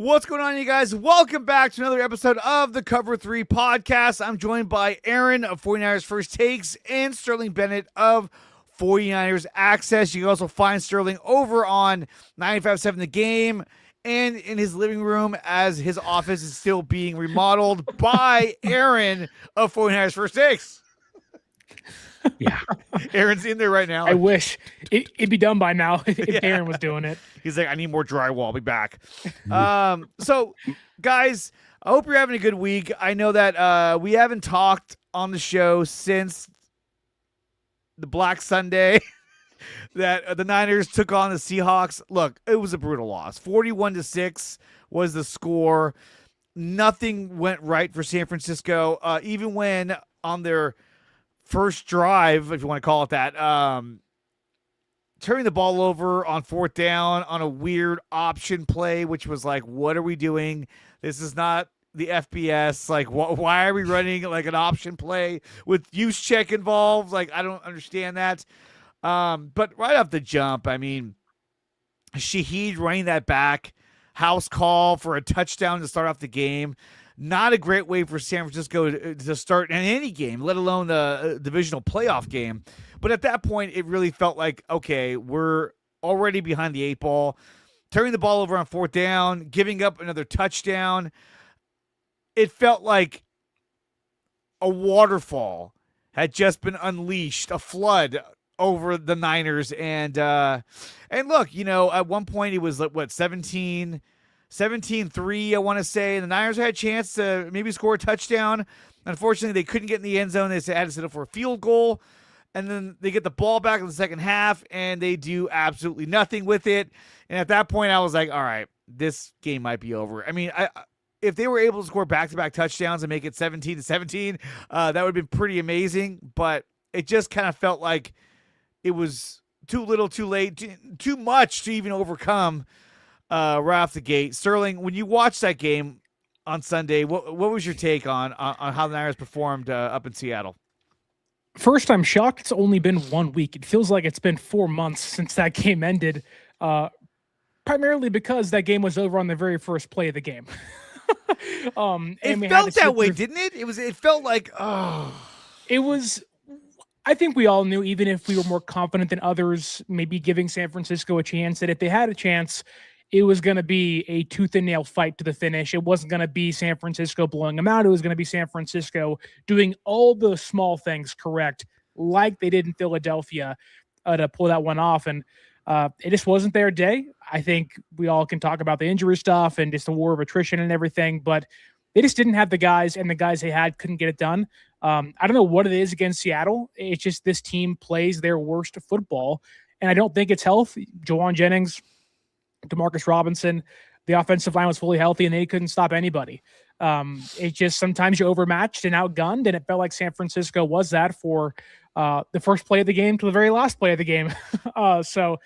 What's going on, you guys? Welcome back to another episode of the Cover 3 podcast. I'm joined by Aaron of 49ers First Takes and Sterling Bennett of 49ers Access. You can also find Sterling over on 95.7 The Game and in his living room as his office is still being remodeled by Aaron of 49ers First Takes. Yeah. Aaron's in there right now. I wish it'd be done by now if Aaron was doing it. He's like, I need more drywall. I'll be back. So, guys, I hope you're having a good week. I know that we haven't talked on the show since the Black Sunday that the Niners took on the Seahawks. Look, it was a brutal loss. 41-6 was the score. Nothing went right for San Francisco, even when on their first drive, if you want to call it that, turning the ball over on fourth down on a weird option play, which was like, what are we doing? This is not the FBS. Like, why are we running like an option play with use check involved? Like, I don't understand that. But right off the jump, I mean, Shaheed running that back, house call for a touchdown to start off the game. Not a great way for San Francisco to start in any game, let alone the divisional playoff game. But at that point, it really felt like, okay, we're already behind the eight ball. Turning the ball over on fourth down, giving up another touchdown. It felt like a waterfall had just been unleashed, a flood over the Niners. And look, you know, at one point it was like, what, 17-3, I want to say. And the Niners had a chance to maybe score a touchdown. Unfortunately, they couldn't get in the end zone. They had to settle for a field goal. And then they get the ball back in the second half, and they do absolutely nothing with it. And at that point, I was like, all right, this game might be over. I mean, if they were able to score back-to-back touchdowns and make it 17-17, that would have been pretty amazing. But it just kind of felt like it was too little, too late, too much to even overcome right off the gate. Sterling, when you watched that game on Sunday, what was your take on how the Niners performed up in Seattle? First, I'm shocked it's only been 1 week. It feels like it's been 4 months since that game ended, primarily because that game was over on the very first play of the game. It felt that way, didn't it? It felt like, It was, I think we all knew, even if we were more confident than others, maybe giving San Francisco a chance, that if they had a chance, it was going to be a tooth and nail fight to the finish. It wasn't going to be San Francisco blowing them out. It was going to be San Francisco doing all the small things correct, like they did in Philadelphia, to pull that one off. And it just wasn't their day. I think we all can talk about the injury stuff and just the war of attrition and everything, but they just didn't have the guys, and the guys they had couldn't get it done. I don't know what it is against Seattle. It's just this team plays their worst football, and I don't think it's health. Jawan Jennings, Demarcus Robinson, the offensive line was fully healthy, and they couldn't stop anybody. It just sometimes you overmatched and outgunned, and it felt like San Francisco was that for the first play of the game to the very last play of the game. So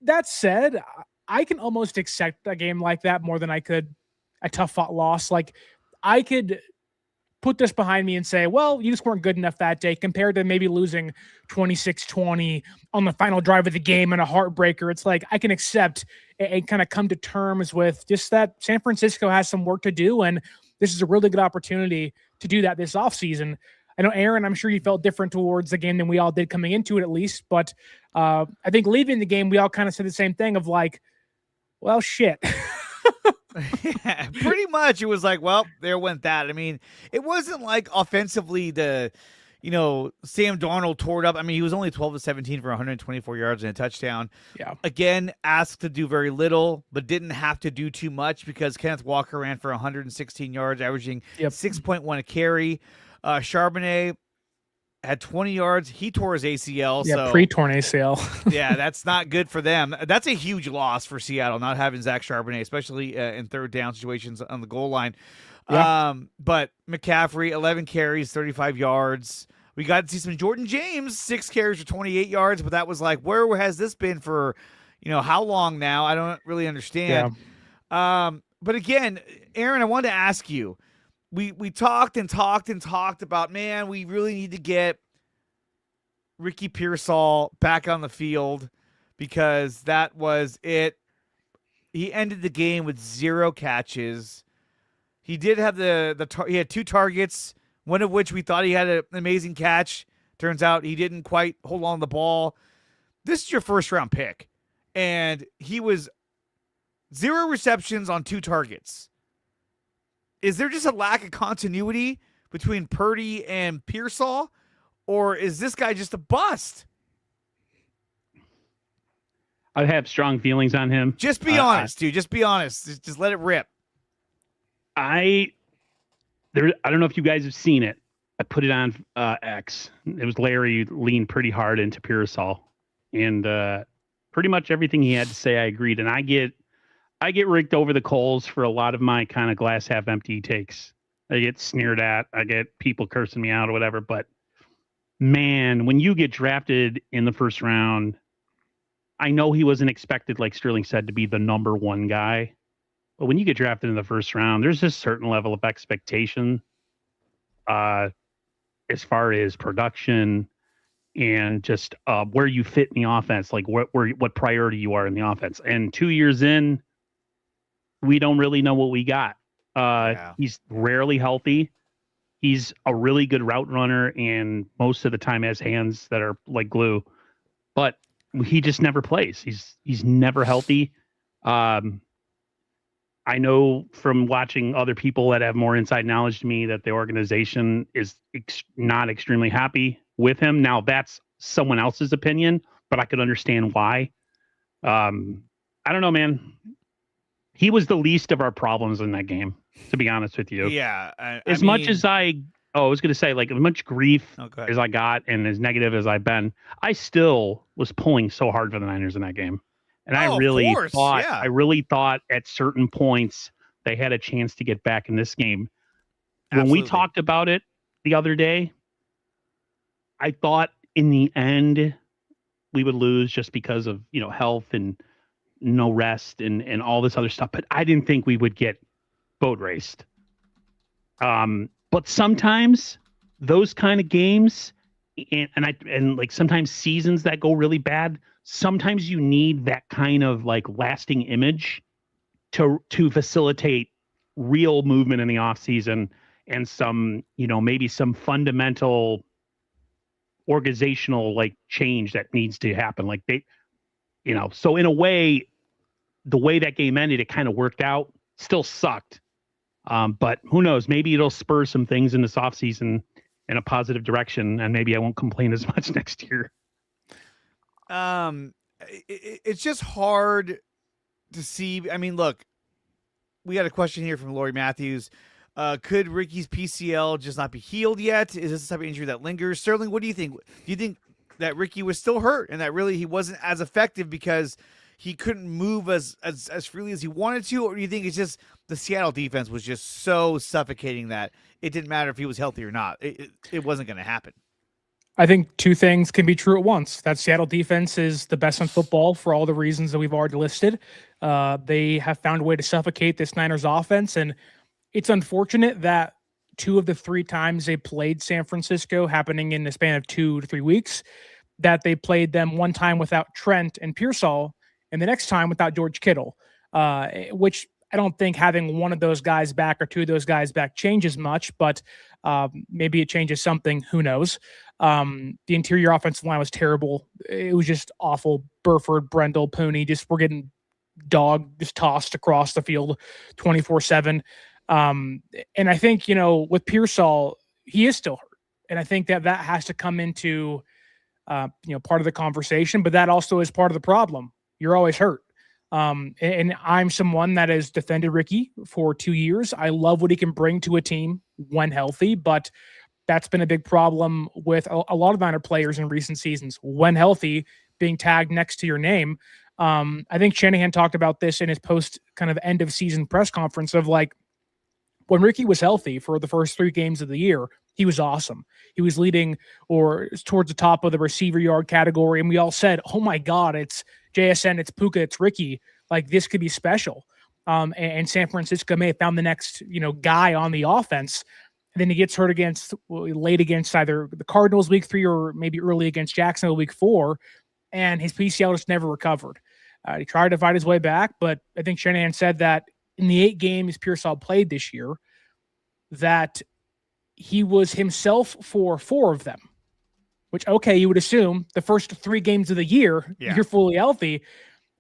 that said, I can almost accept a game like that more than I could a tough-fought loss. Like, I could put this behind me and say, well, you just weren't good enough that day compared to maybe losing 26-20 on the final drive of the game and a heartbreaker. It's like I can accept and kind of come to terms with just that San Francisco has some work to do, and this is a really good opportunity to do that this offseason. I know, Aaron, I'm sure you felt different towards the game than we all did coming into it, at least, but I think leaving the game, we all kind of said the same thing of like, well, shit. Yeah, pretty much. It was like, well, there went that. I mean, it wasn't like offensively Sam Darnold tore it up. I mean, he was only 12-17 for 124 yards and a touchdown. Yeah. Again, asked to do very little, but didn't have to do too much because Kenneth Walker ran for 116 yards, averaging 6.1 a carry. Charbonnet had 20 yards. He tore his ACL. Yeah, pre-torn ACL. Yeah, that's not good for them. That's a huge loss for Seattle, not having Zach Charbonnet, especially in third down situations on the goal line. Yeah. But McCaffrey, 11 carries, 35 yards. We got to see some Jordan James, 6 carries for 28 yards, but that was like, where has this been for, how long now? I don't really understand. Yeah. But again, Aaron, I wanted to ask you, we talked about, man, we really need to get Ricky Pearsall back on the field because that was it. He ended the game with 0 catches. He did have he had 2 targets, one of which we thought he had an amazing catch. Turns out he didn't quite hold on to the ball. This is your first round pick, and he was 0 receptions on 2 targets. Is there just a lack of continuity between Purdy and Pearsall, or is this guy just a bust? I have strong feelings on him. Just be honest, dude. Just be honest. Just let it rip. I don't know if you guys have seen it. I put it on X. It was Larry leaned pretty hard into Pearsall, and pretty much everything he had to say, I agreed. And I get raked over the coals for a lot of my kind of glass half empty takes. I get sneered at. I get people cursing me out or whatever. But man, when you get drafted in the first round, I know he wasn't expected, like Sterling said, to be the number 1 guy. But when you get drafted in the first round, there's a certain level of expectation as far as production and just where you fit in the offense, like what priority you are in the offense. And 2 years in, we don't really know what we got. He's rarely healthy. He's a really good route runner and most of the time has hands that are like glue. But he just never plays. He's never healthy. I know from watching other people that have more inside knowledge to me that the organization is not extremely happy with him. Now that's someone else's opinion, but I could understand why. I don't know, man. He was the least of our problems in that game, to be honest with you. Yeah. As much as I was going to say, like, as much grief as I got and as negative as I've been, I still was pulling so hard for the Niners in that game. And I really thought at certain points they had a chance to get back in this game. Absolutely. When we talked about it the other day, I thought in the end we would lose just because of, health and no rest and all this other stuff. But I didn't think we would get boat raced. But sometimes those kind of games and like sometimes seasons that go really bad, sometimes you need that kind of like lasting image to facilitate real movement in the offseason and some, maybe some fundamental organizational like change that needs to happen. Like so in a way, the way that game ended, it kind of worked out, still sucked. But who knows, maybe it'll spur some things in this offseason in a positive direction. And maybe I won't complain as much next year. It's just hard to see. I mean, look, we got a question here from Lori Matthews. Could Ricky's PCL just not be healed yet? Is this the type of injury that lingers? Sterling, what do you think? Do you think that Ricky was still hurt and that really he wasn't as effective because he couldn't move as freely as he wanted to? Or do you think it's just the Seattle defense was just so suffocating that it didn't matter if he was healthy or not? It wasn't going to happen. I think 2 things can be true at once. That Seattle defense is the best in football for all the reasons that we've already listed. They have found a way to suffocate this Niners offense, and it's unfortunate that 2 of the 3 times they played San Francisco, happening in the span of 2 to 3 weeks, that they played them one time without Trent and Pearsall, and the next time without George Kittle, which I don't think having one of those guys back or 2 of those guys back changes much, but maybe it changes something. Who knows? The interior offensive line was terrible. It was just awful. Burford, Brendel, Pooney, we're getting just tossed across the field 24/7. And I think, with Pearsall, he is still hurt. And I think that has to come into, part of the conversation, but that also is part of the problem. You're always hurt. And I'm someone that has defended Ricky for 2 years. I love what he can bring to a team when healthy, but that's been a big problem with a lot of Niner players in recent seasons. When healthy, being tagged next to your name. I think Shanahan talked about this in his post kind of end of season press conference of like, when Ricky was healthy for the first 3 games of the year, he was awesome. He was leading or towards the top of the receiver yard category. And we all said, oh my God, it's JSN, it's Puka, it's Ricky. Like, this could be special. And San Francisco may have found the next, guy on the offense. And then he gets hurt late against either the Cardinals week 3 or maybe early against Jacksonville week 4. And his PCL just never recovered. He tried to fight his way back, but I think Shanahan said that in the 8 games Pearsall played this year, that he was himself for 4 of them, which, okay, you would assume the first 3 games of the year, you're fully healthy.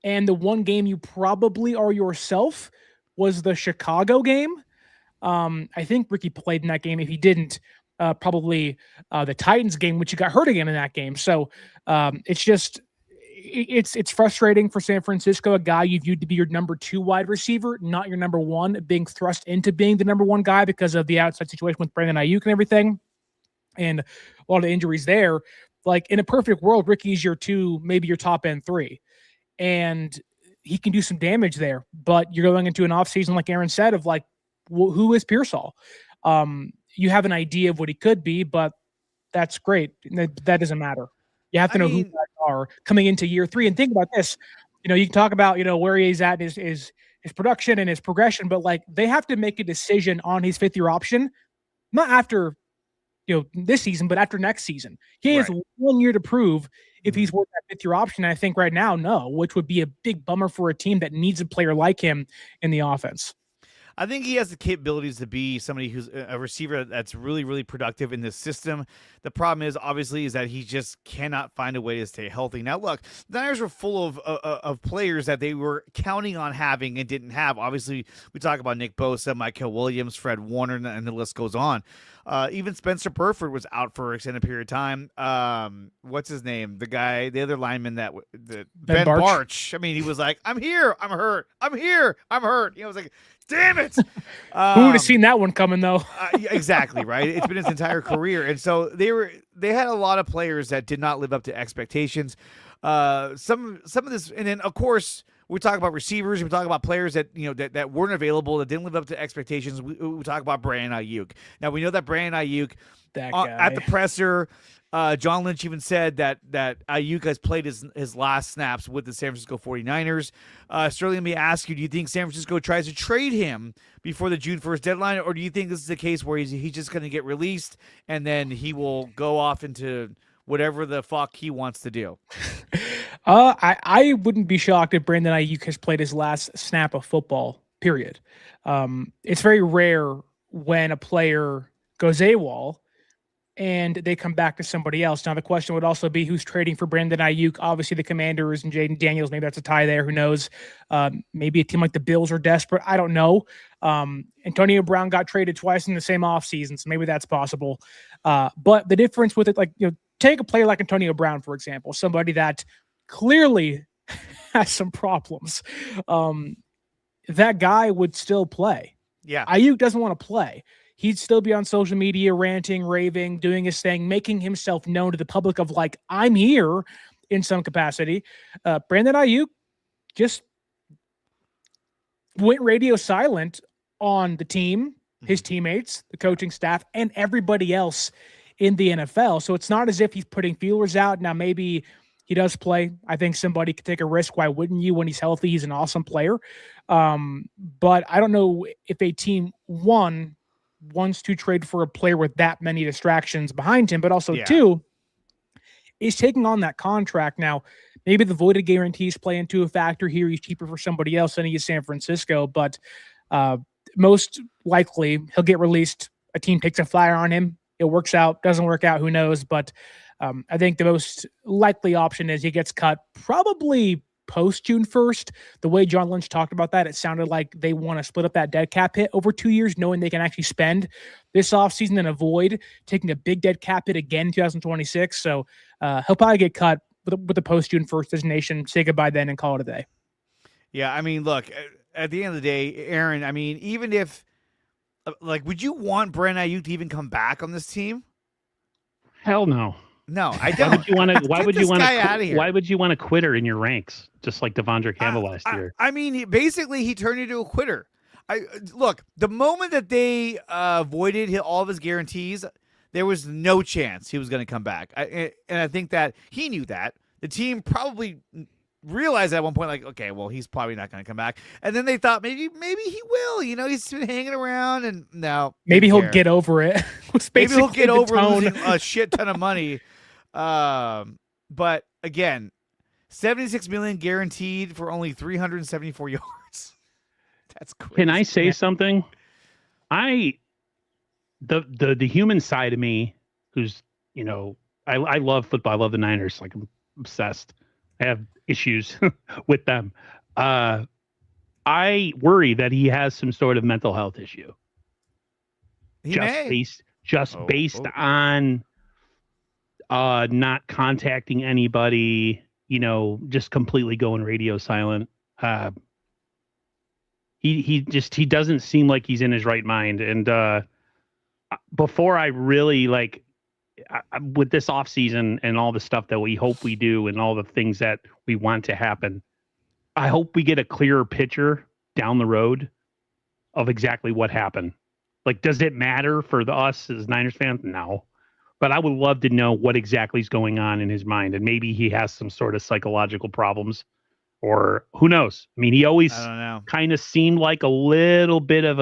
And the 1 game you probably are yourself was the Chicago game. I think Ricky played in that game. If he didn't, probably the Titans game, which you got hurt again in that game. So it's just, it's frustrating for San Francisco, a guy you viewed to be your number 2 wide receiver, not your number 1, being thrust into being the number 1 guy because of the outside situation with Brandon Ayuk and everything. And a lot of injuries there. Like, in a perfect world, Ricky's your 2, maybe your top end 3. And he can do some damage there. But you're going into an offseason, like Aaron said, of like, who is Pearsall? You have an idea of what he could be, but that's great. That doesn't matter. You have to know who guys are coming into year 3. And think about this. You can talk about, where he's at in his production and his progression, but like, they have to make a decision on his 5th-year option, not after this season, but after next season. He has 1 year to prove if he's worth that 5th-year option. And I think right now, no, which would be a big bummer for a team that needs a player like him in the offense. I think he has the capabilities to be somebody who's a receiver that's really, really productive in this system. The problem is, obviously, is that he just cannot find a way to stay healthy. Now, look, the Niners were full of players that they were counting on having and didn't have. Obviously, we talk about Nick Bosa, Michael Williams, Fred Warner, and the list goes on. Even Spencer Burford was out for an extended period of time. What's his name? The other lineman Ben Barch. I mean, he was like, "I'm here, I'm hurt. I'm here, I'm hurt." I was like, damn it. Who would have seen that one coming, though? Exactly, right? It's been his entire career. And so they had a lot of players that did not live up to expectations. Some of this, and then, of course, we talk about receivers. We talk about players that that weren't available, that didn't live up to expectations. We talk about Brandon Ayuk. Now, we know that Brandon Ayuk, that guy. At the presser, John Lynch even said that Ayuk has played his last snaps with the San Francisco 49ers. Sterling, let me ask you, do you think San Francisco tries to trade him before the June 1st deadline, or do you think this is a case where he's just going to get released and then he will go off into whatever the fuck he wants to do? I wouldn't be shocked if Brandon Ayuk has played his last snap of football, period. It's very rare when a player goes AWOL and they come back to somebody else. Now, the question would also be who's trading for Brandon Ayuk. Obviously, the Commanders and Jaden Daniels, maybe that's a tie there. Who knows? Maybe a team like the Bills are desperate. I don't know. Antonio Brown got traded twice in the same offseason, so maybe that's possible. But the difference with it, take a player like Antonio Brown, for example, somebody that clearly has some problems. That guy would still play. Yeah. Ayuk doesn't want to play. He'd still be on social media, ranting, raving, doing his thing, making himself known to the public of like, I'm here in some capacity. Brandon Ayuk just went radio silent on the team, his teammates, the coaching staff, and everybody else in the NFL. So it's not as if he's putting feelers out. Now, maybe he does play. I think somebody could take a risk. Why wouldn't you? When he's healthy, he's an awesome player. But I don't know if a team, one, wants to trade for a player with that many distractions behind him, but also two, is taking on that contract. Now, maybe the voided guarantees play into a factor here. He's cheaper for somebody else than he is San Francisco, but most likely he'll get released. A team takes a flyer on him. It works out, doesn't work out, who knows? But I think the most likely option is he gets cut probably post June 1st. The way John Lynch talked about that, it sounded like they want to split up that dead cap hit over 2 years, knowing they can actually spend this offseason and avoid taking a big dead cap hit again in 2026. So he'll probably get cut with the post June 1st designation, say goodbye then and call it a day. Yeah, I mean, look, at the end of the day, Aaron, I mean, even if, would you want Brandon Ayuk to even come back on this team? Hell no. No, I don't. Why would you want a quitter in your ranks, just like Devondre Campbell last year? I mean, basically, he turned into a quitter. Look, the moment that they voided all of his guarantees, there was no chance he was going to come back. And I think that he knew that. The team probably realized at one point, like, okay, well, he's probably not going to come back. And then they thought maybe he will. He's been hanging around, and now maybe he'll get over it. Maybe he'll get over losing a shit ton of money. But again, $76 million guaranteed for only 374 yards. That's crazy. Can I say something? The human side of me, who's, I love football. I love the Niners. Like, I'm obsessed. I have issues with them. I worry that he has some sort of mental health issue. Based on not contacting anybody, just completely going radio silent. He doesn't seem like he's in his right mind. And before I really with this offseason and all the stuff that we hope we do and all the things that we want to happen, I hope we get a clearer picture down the road of exactly what happened. Like, does it matter for us as Niners fans? No. But I would love to know what exactly is going on in his mind. And maybe he has some sort of psychological problems, or who knows? I mean, he always kind of seemed like a little bit of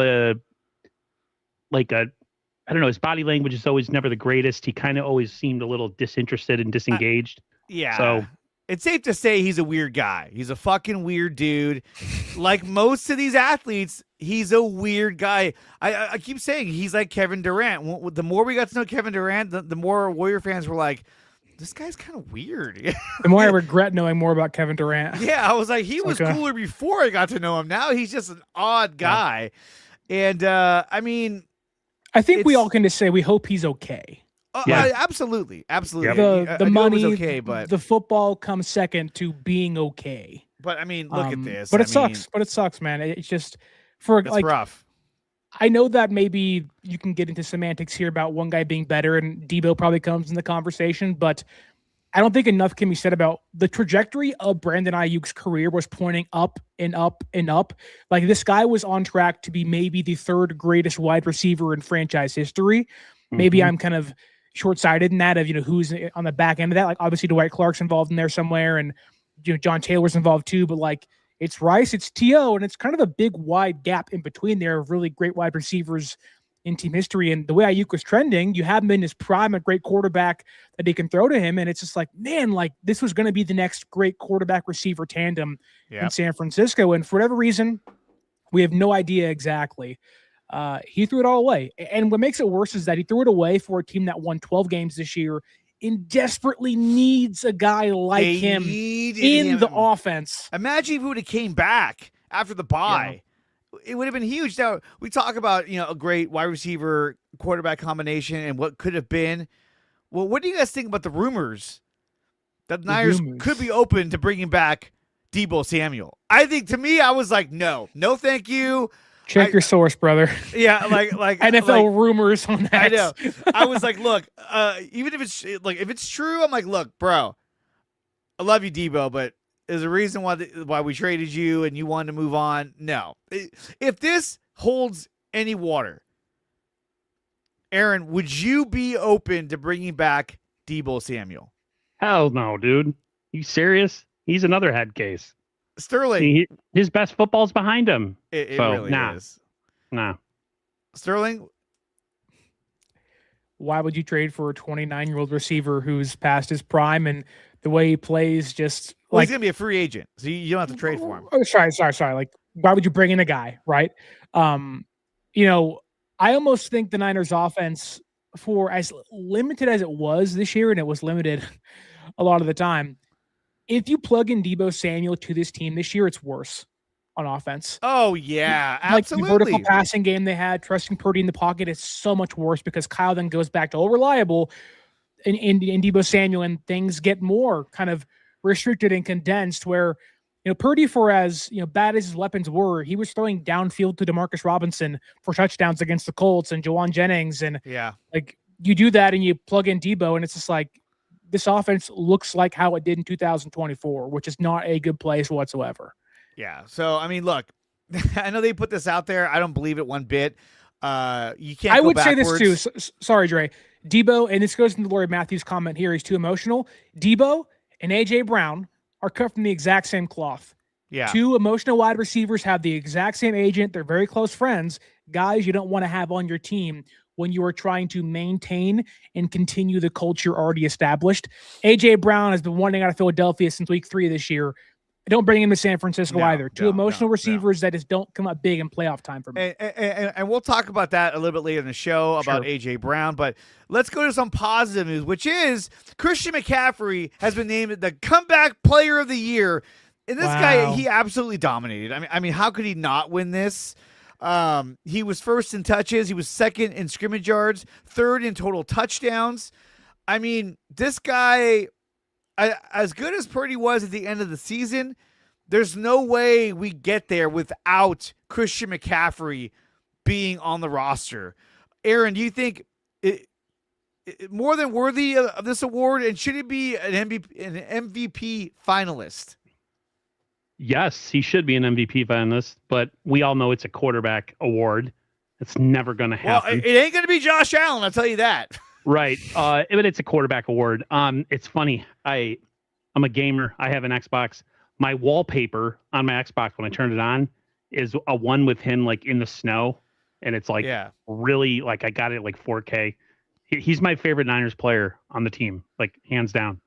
I don't know, his body language is always never the greatest. He kind of always seemed a little disinterested and disengaged. Yeah. So it's safe to say he's a weird guy. He's a fucking weird dude. Like most of these athletes, he's a weird guy. I keep saying he's like Kevin Durant. The more we got to know Kevin Durant, the more Warrior fans were like, this guy's kind of weird. The more I regret knowing more about Kevin Durant. Yeah, I was like, he was cooler before I got to know him. Now he's just an odd guy. Yeah. And, I mean... I think we all can just say we hope he's okay. Absolutely. Yep. The money, okay, but the football comes second to being okay. But I mean, look at this. But it sucks, man. It's just it's rough. I know that maybe you can get into semantics here about one guy being better, and Debo probably comes in the conversation, but I don't think enough can be said about the trajectory of Brandon Ayuk's career was pointing up and up and up. Like, this guy was on track to be maybe the third greatest wide receiver in franchise history. Mm-hmm. Maybe I'm kind of short-sighted in that of, who's on the back end of that. Like, obviously Dwight Clark's involved in there somewhere, and John Taylor's involved too, but like, it's Rice, it's T.O., and it's kind of a big wide gap in between there of really great wide receivers in team history. And the way Ayuk was trending, you have him in his prime, a great quarterback that they can throw to him. And it's just like, man, like, this was going to be the next great quarterback receiver tandem in San Francisco. And for whatever reason, we have no idea exactly. He threw it all away. And what makes it worse is that he threw it away for a team that won 12 games this year and desperately needs a guy like him in the offense. Imagine if he would have came back after the bye. Yeah. It would have been huge. Now, we talk about, a great wide receiver quarterback combination and what could have been. Well, what do you guys think about the rumors that the Niners could be open to bringing back Deebo Samuel? I think, to me, I was like, no, thank you. Check your source, brother. Yeah, like NFL rumors on that. I know. I was like, look, even if it's true, I'm like, look, bro, I love you, Deebo, but there's a reason why we traded you and you wanted to move on. No. If this holds any water, Aaron, would you be open to bringing back Deebo Samuel? Hell no, dude. You serious? He's another head case. Sterling. His best football's behind him. It really is. Nah. Sterling? Why would you trade for a 29-year-old receiver who's past his prime, and the way he plays just he's going to be a free agent, so you don't have to trade for him. Oh, sorry. Like, why would you bring in a guy, right? I almost think the Niners offense, for as limited as it was this year, and it was limited a lot of the time, if you plug in Deebo Samuel to this team this year, it's worse on offense. Oh, yeah, absolutely. Like, the vertical passing game they had, trusting Purdy in the pocket, is so much worse because Kyle then goes back to reliable in Deebo Samuel, and things get more kind of restricted and condensed where, Purdy, for as, bad as his weapons were, he was throwing downfield to Demarcus Robinson for touchdowns against the Colts and Jawan Jennings. And like, you do that and you plug in Deebo, and it's just like, this offense looks like how it did in 2024, which is not a good place whatsoever. Yeah. So, I mean, look, I know they put this out there. I don't believe it one bit. You can't. I would say this too. Sorry, Dre. Deebo, and this goes into Laurie Matthews' comment here, he's too emotional. Deebo and A.J. Brown are cut from the exact same cloth. Yeah. Two emotional wide receivers have the exact same agent. They're very close friends. Guys you don't want to have on your team when you are trying to maintain and continue the culture already established. A.J. Brown has been wanting out of Philadelphia since week 3 this year. Don't bring him to San Francisco either. Two emotional receivers that just don't come up big in playoff time for me. And we'll talk about that a little bit later in the show about A.J. Brown. But let's go to some positive news, which is Christian McCaffrey has been named the comeback player of the year. And this guy, he absolutely dominated. I mean, how could he not win this? He was first in touches. He was second in scrimmage yards, third in total touchdowns. I mean, this guy, as good as Purdy was at the end of the season, there's no way we get there without Christian McCaffrey being on the roster. Aaron, do you think it more than worthy of this award, and should it be an MVP finalist? Yes, he should be an MVP finalist, but we all know it's a quarterback award. It's never going to happen. Well, it ain't going to be Josh Allen, I'll tell you that. Right. But it's a quarterback award. It's funny. I'm a gamer. I have an Xbox. My wallpaper on my Xbox when I turn it on is a one with him like in the snow. And it's like really like I got it like 4K. He's my favorite Niners player on the team, like hands down.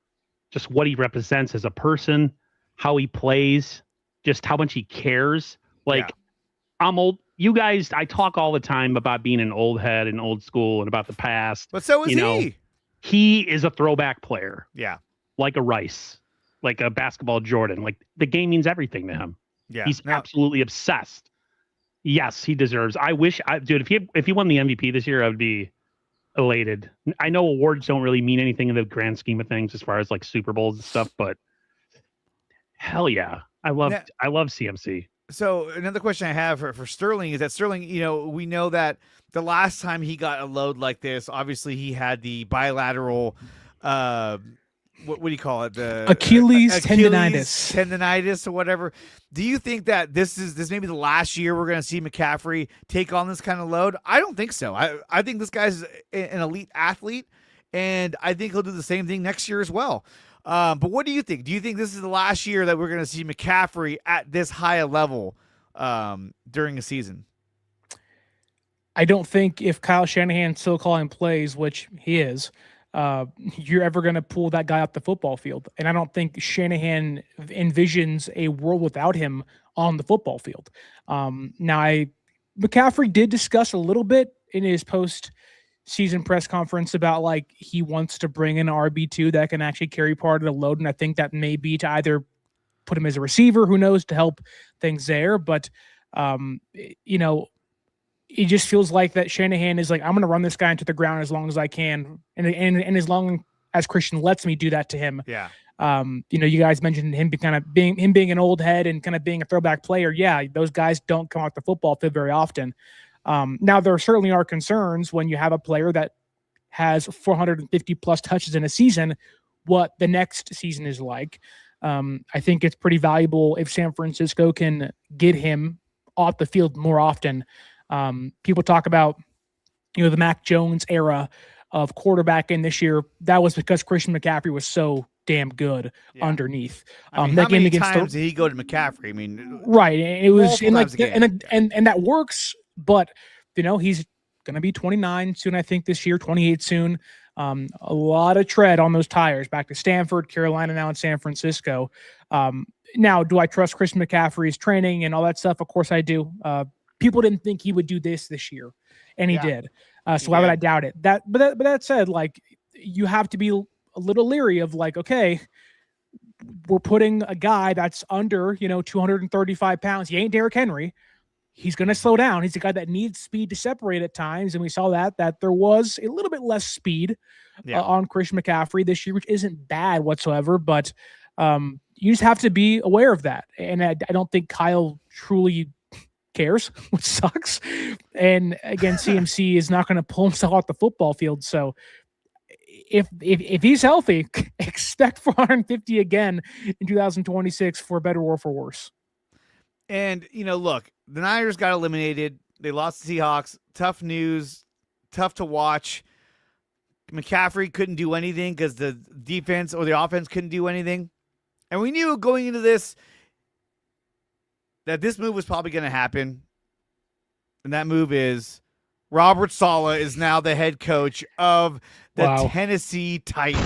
Just what he represents as a person, how he plays, just how much he cares. Like I'm old. You guys, I talk all the time about being an old head and old school and about the past. But so is he. He is a throwback player. Yeah. Like a Rice, like a basketball Jordan. Like the game means everything to him. Yeah. He's absolutely obsessed. Yes, he deserves. Dude, if he won the MVP this year, I would be elated. I know awards don't really mean anything in the grand scheme of things as far as like Super Bowls and stuff, but hell yeah. I love CMC. So another question I have for Sterling is that Sterling, we know that the last time he got a load like this, obviously he had the bilateral, what do you call it? The Achilles tendonitis or whatever. Do you think that this may be the last year we're going to see McCaffrey take on this kind of load? I don't think so. I think this guy's an elite athlete, and I think he'll do the same thing next year as well. But what do you think? Do you think this is the last year that we're going to see McCaffrey at this high a level during the season? I don't think if Kyle Shanahan's still calling plays, which he is, you're ever going to pull that guy off the football field. And I don't think Shanahan envisions a world without him on the football field. McCaffrey did discuss a little bit in his post-season press conference about like he wants to bring in an RB2 that can actually carry part of the load. And I think that may be to either put him as a receiver, who knows, to help things there. But, it just feels like that Shanahan is like, I'm going to run this guy into the ground as long as I can. And as long as Christian lets me do that to him. Yeah. You guys mentioned him being an old head and kind of being a throwback player. Yeah. Those guys don't come off the football field very often. Now there certainly are concerns when you have a player that has 450 plus touches in a season, what the next season is like. I think it's pretty valuable if San Francisco can get him off the field more often. People talk about, the Mac Jones era of quarterbacking this year. That was because Christian McCaffrey was so damn good underneath. How many times did he go to McCaffrey? I mean, right. It was and that works, but he's going to be 29 soon. I think this year, 28 soon. A lot of tread on those tires back to Stanford, Carolina, now in San Francisco. Now, do I trust Christian McCaffrey's training and all that stuff? Of course I do. People didn't think he would do this year, and he did. So why would I doubt it? But that said, like, you have to be a little leery of like, okay, we're putting a guy that's under 235 pounds. He ain't Derrick Henry. He's going to slow down. He's a guy that needs speed to separate at times, and we saw that there was a little bit less speed on Christian McCaffrey this year, which isn't bad whatsoever. But you just have to be aware of that, and I don't think Kyle truly cares, which sucks. And again, CMC is not going to pull himself off the football field. So if he's healthy, expect 450 again in 2026 for better or for worse. And look, the Niners got eliminated. They lost the Seahawks. Tough news. Tough to watch. McCaffrey couldn't do anything because the defense or the offense couldn't do anything. And we knew going into this that this move was probably going to happen. And that move is Robert Saleh is now the head coach of the Wow. Tennessee Titans.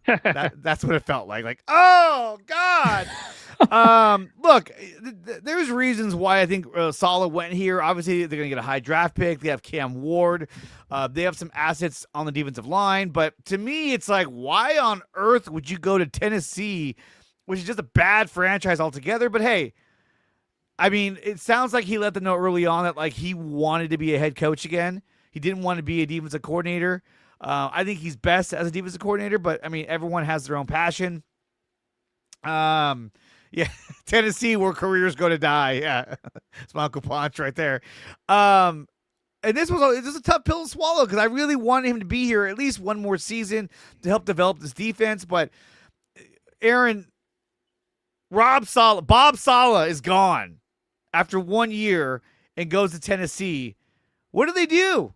That's what it felt like. Like, oh God. Look, there's reasons why I think Saleh went here. Obviously, they're going to get a high draft pick. They have Cam Ward. They have some assets on the defensive line. But to me, it's like, why on earth would you go to Tennessee, which is just a bad franchise altogether? But hey, I mean, it sounds like he let them know early on that like he wanted to be a head coach again. He didn't want to be a defensive coordinator. I think he's best as a defensive coordinator, but I mean, everyone has their own passion. Yeah, Tennessee, where careers go to die. Yeah, it's my Uncle Ponch right there. And this was a tough pill to swallow because I really wanted him to be here at least one more season to help develop this defense. But Aaron, Bob Saleh is gone after 1 year and goes to Tennessee. What do they do?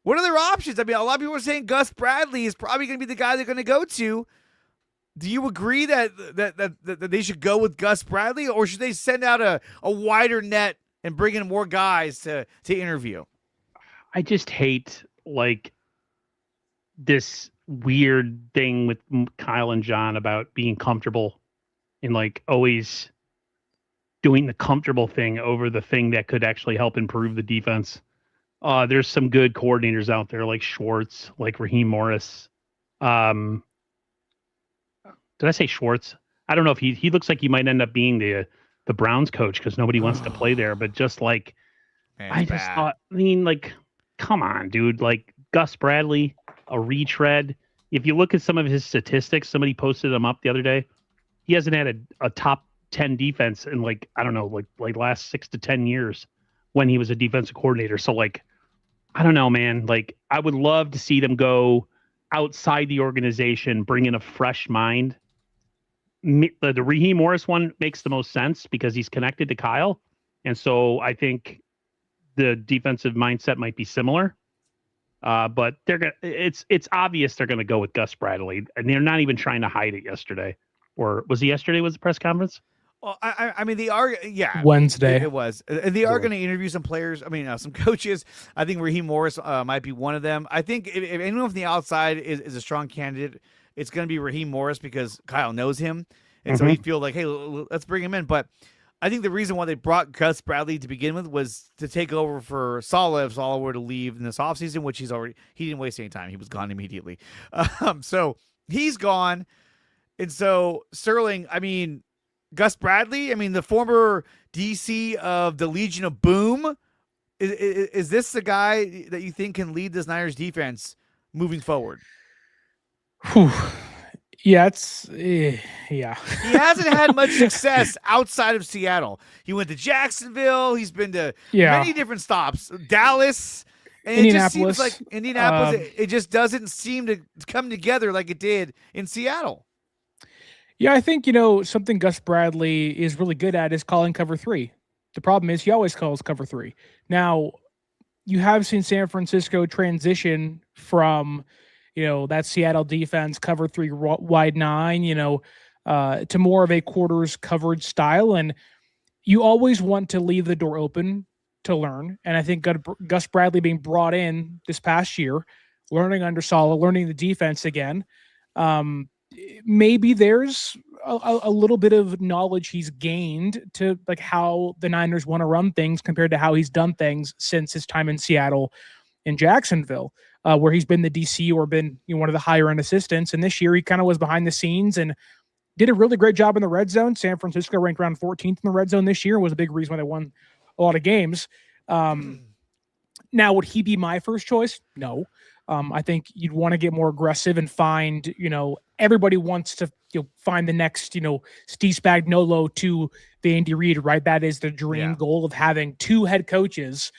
What are their options? I mean, a lot of people are saying Gus Bradley is probably going to be the guy they're going to go to. Do you agree that they should go with Gus Bradley, or should they send out a wider net and bring in more guys to interview? I just hate like this weird thing with Kyle and John about being comfortable and like always doing the comfortable thing over the thing that could actually help improve the defense. There's some good coordinators out there like Schwartz, like Raheem Morris. Did I say Schwartz? I don't know if he looks like he might end up being the Browns coach because nobody wants to play there. But just like, Man, I just thought, I mean, like, come on, dude. Like Gus Bradley, a retread. If you look at some of his statistics, somebody posted them up the other day. He hasn't had a top 10 defense in like, I don't know, like last 6 to 10 years when he was a defensive coordinator. So like, I don't know, man. Like, I would love to see them go outside the organization, bring in a fresh mind. The Raheem Morris one makes the most sense because he's connected to Kyle. And so I think the defensive mindset might be similar. But it's obvious they're gonna go with Gus Bradley, and they're not even trying to hide it yesterday. Or was it yesterday? Was the press conference? Well, I mean, they are, yeah. Wednesday. It was. And they are going to interview some players. I mean, some coaches. I think Raheem Morris might be one of them. I think if anyone from the outside is a strong candidate, it's going to be Raheem Morris because Kyle knows him. And so he'd feel like, hey, let's bring him in. But I think the reason why they brought Gus Bradley to begin with was to take over for Saleh if Saleh were to leave in this offseason, which he didn't waste any time. He was gone immediately. So he's gone. And so Sterling, I mean, Gus Bradley, I mean, the former DC of the Legion of Boom, is this the guy that you think can lead this Niners defense moving forward? Whew. Yeah, yeah. He hasn't had much success outside of Seattle. He went to Jacksonville. He's been to many different stops. Dallas. And Indianapolis. It just seems like Indianapolis, it just doesn't seem to come together like it did in Seattle. Yeah, I think, something Gus Bradley is really good at is calling cover 3. The problem is he always calls cover 3. Now, you have seen San Francisco transition from, that Seattle defense, cover 3 wide 9, to more of a quarters coverage style. And you always want to leave the door open to learn. And I think Gus Bradley being brought in this past year, learning under Saleh, learning the defense again, maybe there's a little bit of knowledge he's gained to like how the Niners want to run things compared to how he's done things since his time in Seattle and Jacksonville, where he's been the DC or been one of the higher end assistants. And this year he kind of was behind the scenes and did a really great job in the red zone. San Francisco ranked around 14th in the red zone this year, was a big reason why they won a lot of games. Now, would he be my first choice? No. I think you'd want to get more aggressive and find, everybody wants to find the next, Steve Spagnuolo to the Andy Reid, right? That is the dream goal of having 2 head coaches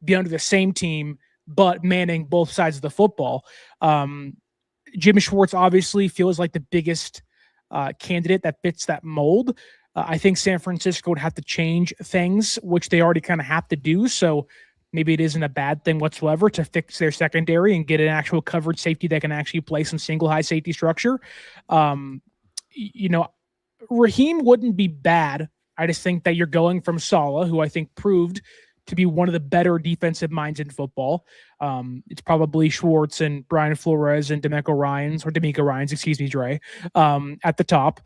be under the same team, but manning both sides of the football. Jim Schwartz obviously feels like the biggest candidate that fits that mold. I think San Francisco would have to change things, which they already kind of have to do. So maybe it isn't a bad thing whatsoever to fix their secondary and get an actual coverage safety that can actually play some single high safety structure. Raheem wouldn't be bad. I just think that you're going from Saleh, who I think proved to be one of the better defensive minds in football. It's probably Schwartz and Brian Flores and D'Amico Ryans, excuse me, Dre, at the top.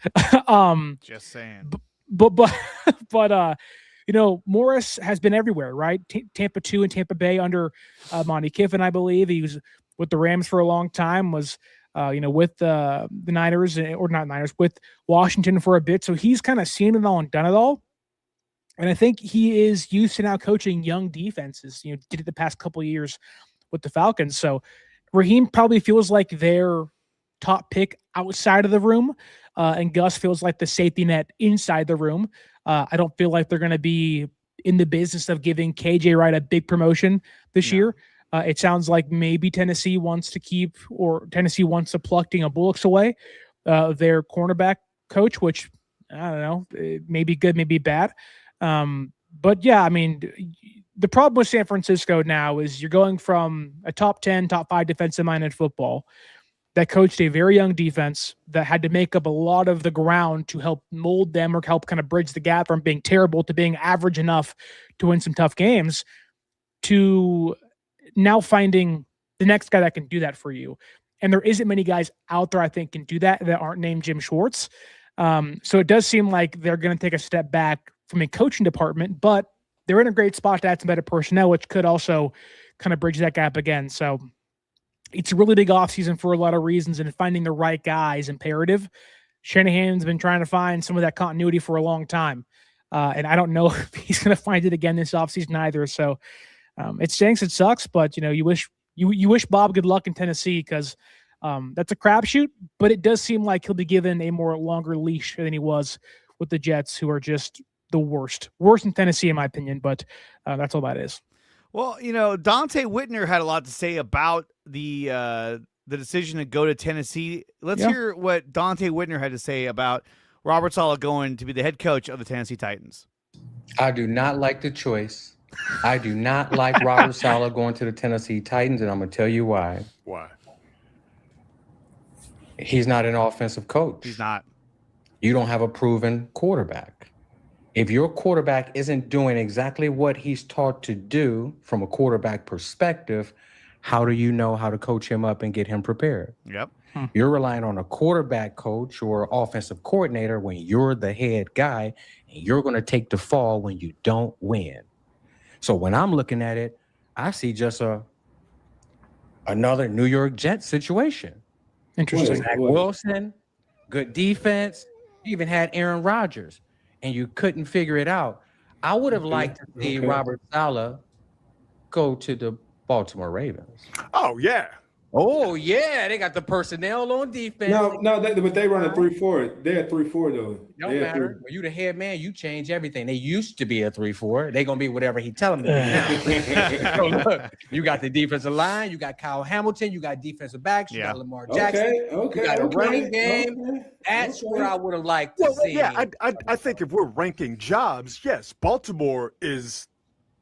Just saying. But Morris has been everywhere, right? Tampa 2 and Tampa Bay under Monty Kiffin, I believe. He was with the Rams for a long time, was with the Niners, or not Niners, with Washington for a bit. So he's kind of seen it all and done it all. And I think he is used to now coaching young defenses. Did it the past couple of years with the Falcons. So Raheem probably feels like their top pick outside of the room, and Gus feels like the safety net inside the room. I don't feel like they're going to be in the business of giving KJ Wright a big promotion this year. It sounds like maybe Tennessee wants to pluck Dino Bullocks away, their cornerback coach, which I don't know, it may be good, maybe bad. But yeah, I mean, the problem with San Francisco now is you're going from a top 10, top 5 defensive mind in football that coached a very young defense that had to make up a lot of the ground to help mold them or help kind of bridge the gap from being terrible to being average enough to win some tough games, to now finding the next guy that can do that for you. And there isn't many guys out there, I think, can do that aren't named Jim Schwartz. So it does seem like they're going to take a step back from a coaching department, but they're in a great spot to add some better personnel, which could also kind of bridge that gap again. So it's a really big offseason for a lot of reasons, and finding the right guy is imperative. Shanahan's been trying to find some of that continuity for a long time. And I don't know if he's going to find it again this offseason either. So it stinks. It sucks, but you wish Bob good luck in Tennessee, because that's a crapshoot, but it does seem like he'll be given a more longer leash than he was with the Jets, who are just the worst in Tennessee, in my opinion. But that's all that is. Well, Dante Whitner had a lot to say about the decision to go to Tennessee. Let's hear what Dante Whitner had to say about Robert Saleh going to be the head coach of the Tennessee Titans. I do not like the choice. I do not like Robert Saleh going to the Tennessee Titans, and I'm going to tell you why. Why? He's not an offensive coach. He's not. You don't have a proven quarterback. If your quarterback isn't doing exactly what he's taught to do from a quarterback perspective, how do you know how to coach him up and get him prepared? Yep. You're relying on a quarterback coach or offensive coordinator when you're the head guy, and you're going to take the fall when you don't win. So when I'm looking at it, I see just another New York Jets situation. Interesting. Zach Wilson, good defense, even had Aaron Rodgers, and you couldn't figure it out. I would have liked to see Robert Saleh go to the Baltimore Ravens. Oh, yeah. Oh, yeah. They got the personnel on defense. But they run a 3-4. They're a 3-4, though. Don't matter. When you the head man, you change everything. They used to be a 3-4. They're going to be whatever he tell them to be now. So look, you got the defensive line. You got Kyle Hamilton. You got defensive backs. You got Lamar Jackson. You got a running game. That's where I would have liked to see. Yeah, I think if we're ranking jobs, yes, Baltimore is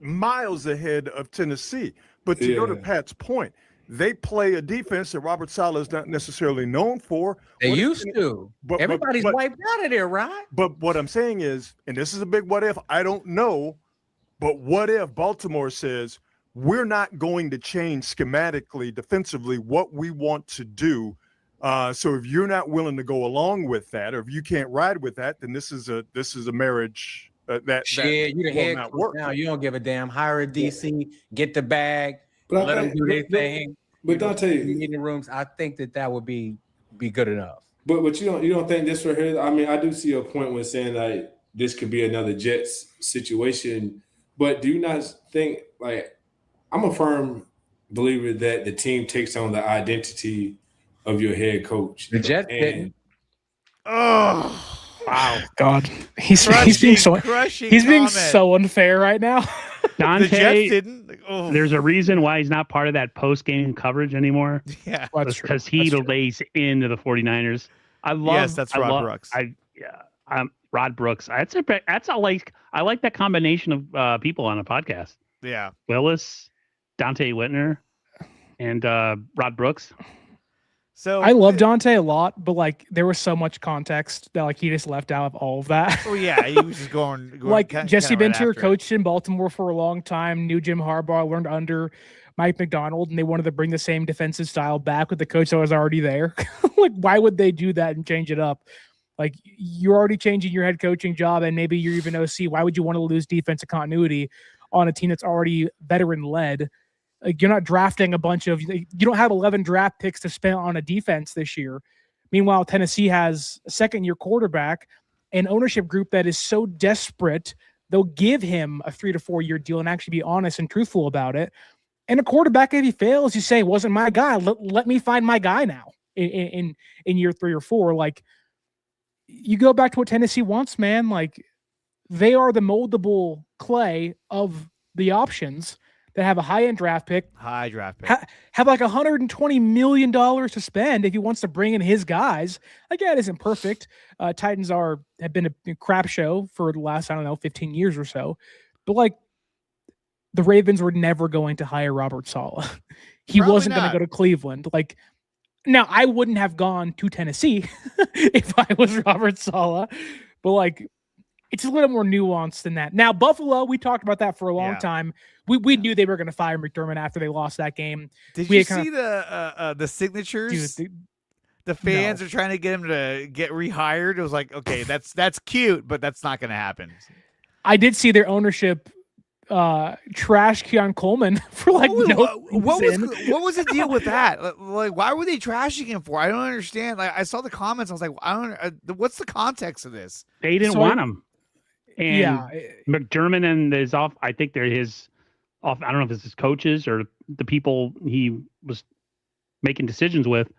miles ahead of Tennessee. But to go to Pat's point, they play a defense that Robert Saleh is not necessarily known for. They used to. But everybody's wiped out of there, right? But what I'm saying is, and this is a big what if, I don't know, but what if Baltimore says, we're not going to change schematically, defensively, what we want to do. So if you're not willing to go along with that, or if you can't ride with that, then this is a marriage that you the head coach work. Now you don't give a damn. Hire a DC, get the bag. But let them do their thing. But Dante, in the rooms, I think that would be good enough. But you don't think this right here? I mean, I do see a point when saying like this could be another Jets situation. But do you not think, like, I'm a firm believer that the team takes on the identity of your head coach. The Jets didn't. Oh, wow, God, he's being so unfair right now. Dante, the Jets didn't. Oh. There's a reason why he's not part of that post-game coverage anymore. Yeah, because he lays into the 49ers. That's Rod Brooks. Rod Brooks. I like that combination of people on a podcast. Yeah, Willis, Dante Whitner, and Rod Brooks. So I love Dante a lot, but like there was so much context that like he just left out of all of that. Oh yeah, he was just going Like Jesse right Ventura after it. coached in Baltimore for a long time, knew Jim Harbaugh, learned under Mike McDonald, and they wanted to bring the same defensive style back with the coach that was already there. Like, why would they do that and change it up? Like, you're already changing your head coaching job, and maybe you're even OC. Why would you want to lose defensive continuity on a team that's already veteran-led? Like, you're not drafting a bunch of – you don't have 11 draft picks to spend on a defense this year. Meanwhile, Tennessee has a second-year quarterback, an ownership group that is so desperate, they'll give him a 3 to 4 year deal and actually be honest and truthful about it. And a quarterback, if he fails, you say, wasn't my guy. Let me find my guy now in year 3 or 4. Like, you go back to what Tennessee wants, man. Like, they are the moldable clay of the options that have a high-end draft pick. High draft pick. Have like $120 million to spend if he wants to bring in his guys. Like, yeah, it isn't perfect. Titans have been a crap show for the last, 15 years or so. But, like, the Ravens were never going to hire Robert Saleh. He Probably wasn't going not. to go to Cleveland. Like, now I wouldn't have gone to Tennessee if I was Robert Saleh, but like, it's a little more nuanced than that. Now, Buffalo, we talked about that for a long time. We knew they were going to fire McDermott after they lost that game. Did We you had kind see the signatures? Dude, the fans no. are trying to get him to get rehired. It was like, okay, that's cute, but that's not going to happen. I did see their ownership trash Keon Coleman for like what was the deal with that? Like, why were they trashing him for? I don't understand. Like, I saw the comments. I was like, I don't. What's the context of this? They didn't want him. And yeah, McDermott and his off. I think they're his off. I don't know if it's his coaches or the people he was making decisions with.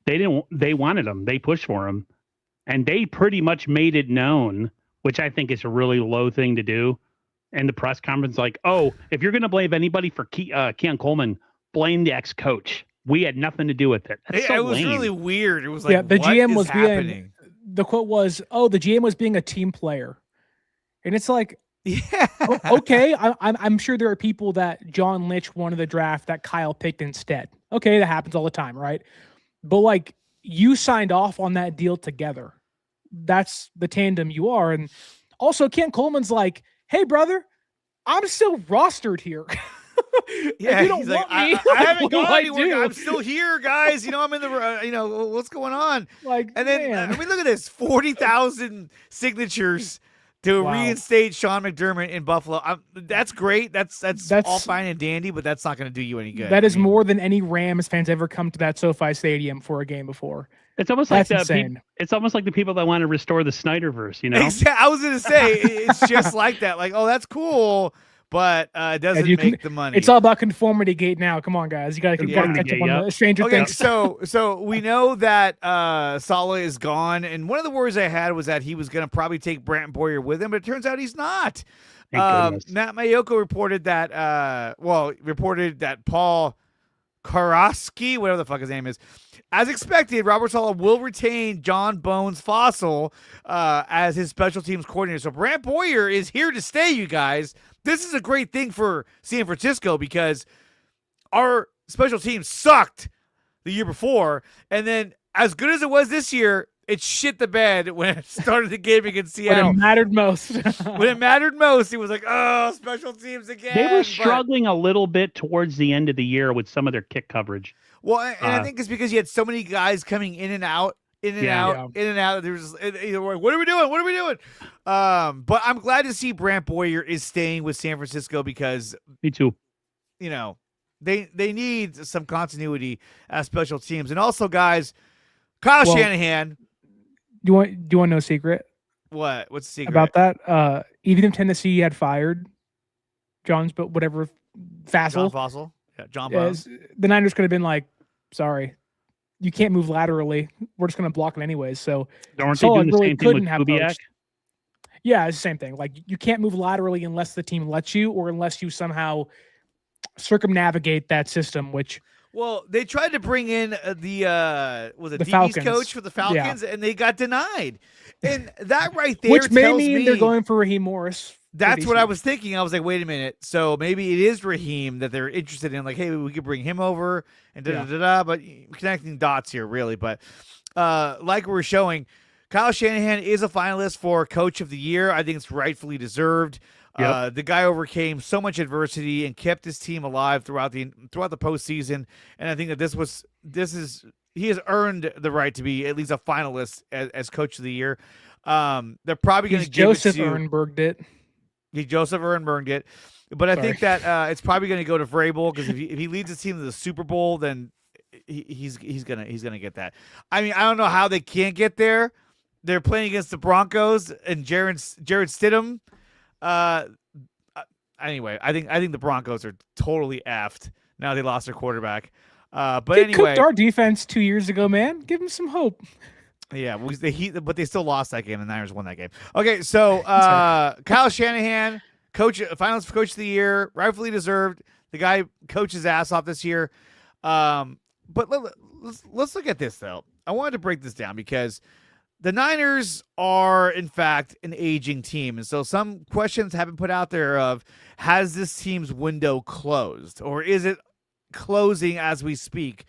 They wanted him. They pushed for him, and they pretty much made it known, which I think is a really low thing to do. And the press conference, like, oh, if you're going to blame anybody for Keon Coleman, blame the ex-coach. We had nothing to do with it. That's so it was lame. really weird. It was like, the what GM is was happening? the quote was, "Oh, the GM was being a team player," and it's like, yeah, okay, I'm sure there are people that John Lynch wanted the draft that Kyle picked instead. Okay, that happens all the time, right? But like, you signed off on that deal together. That's the tandem you are, and also Keon Coleman's like, hey, brother, I'm still rostered here. Yeah, you don't he's want like, me. I haven't What do gone I anywhere. do? I'm still here, guys. I'm in the, what's going on? Like, And then, man. I mean, look at this, 40,000 signatures to Wow. reinstate Sean McDermott in Buffalo. That's great. That's all fine and dandy, but that's not going to do you any good. That is I mean, more than any Rams fans ever come to that SoFi Stadium for a game before. It's almost like That's insane. it's almost like the people that want to restore the Snyderverse. I was going to say, it's just like that. Like, oh, that's cool, but it doesn't make the money. It's all about conformity gate now. Come on, guys. You got to catch up on the Stranger Okay, Things. so we know that Saleh is gone, and one of the worries I had was that he was going to probably take Brant Boyer with him, but it turns out he's not. Thank goodness. Matt Mayoko reported that Paul Karofsky, whatever the fuck his name is, as expected, Robert Saleh will retain John Bones Fossil as his special teams coordinator. So Brant Boyer is here to stay, you guys. This is a great thing for San Francisco because our special teams sucked the year before, and then as good as it was this year, it shit the bed when it started the game against Seattle. When it mattered most. When it mattered most, it was like, oh, special teams again. They were struggling a little bit towards the end of the year with some of their kick coverage. Well, and I think it's because you had so many guys coming in and out, in and out. There's either like, what are we doing? What are we doing? But I'm glad to see Brant Boyer is staying with San Francisco because Me too. They need some continuity as special teams. And also, guys, Kyle Shanahan. Do you want to know a secret? What? What's the secret? About that? Even if Tennessee had fired John Fossil. Yeah, John Bones. The Niners could have been like, sorry, you can't move laterally. We're just going to block it anyways. So Aren't they doing the same thing with Kubiak? Yeah, it's the same thing. Like, you can't move laterally unless the team lets you, or unless you somehow circumnavigate that system, which... Well, they tried to bring in the DB's Falcons. coach for the Falcons, and they got denied. And that right there which may tells mean me they're going for Raheem Morris That's what I was thinking. I was like, wait a minute. So maybe it is Raheem that they're interested in. Like, hey, we could bring him over and da-da-da-da. But connecting dots here, really. But like we're showing, Kyle Shanahan is a finalist for Coach of the Year. I think it's rightfully deserved. The guy overcame so much adversity and kept his team alive throughout the postseason. And I think that he has earned the right to be at least a finalist as Coach of the Year. They're probably going to give Joseph it to Ehrenberg it. Joseph Ehrenberg it, but I think that it's probably going to go to Vrabel because if he leads his team to the Super Bowl, then he's gonna get that. I mean, I don't know how they can't get there. They're playing against the Broncos and Jared Stidham. Anyway, I think the Broncos are totally effed now. They lost their quarterback. But anyway, cooked our defense 2 years ago, man. Give them some hope. Yeah, but they still lost that game. The Niners won that game. Okay, so Kyle Shanahan, finalist for Coach of the Year, rightfully deserved. The guy coached his ass off this year. But let's look at this though. I wanted to break this down because the Niners are in fact an aging team, and so some questions have been put out there of has this team's window closed or is it closing as we speak?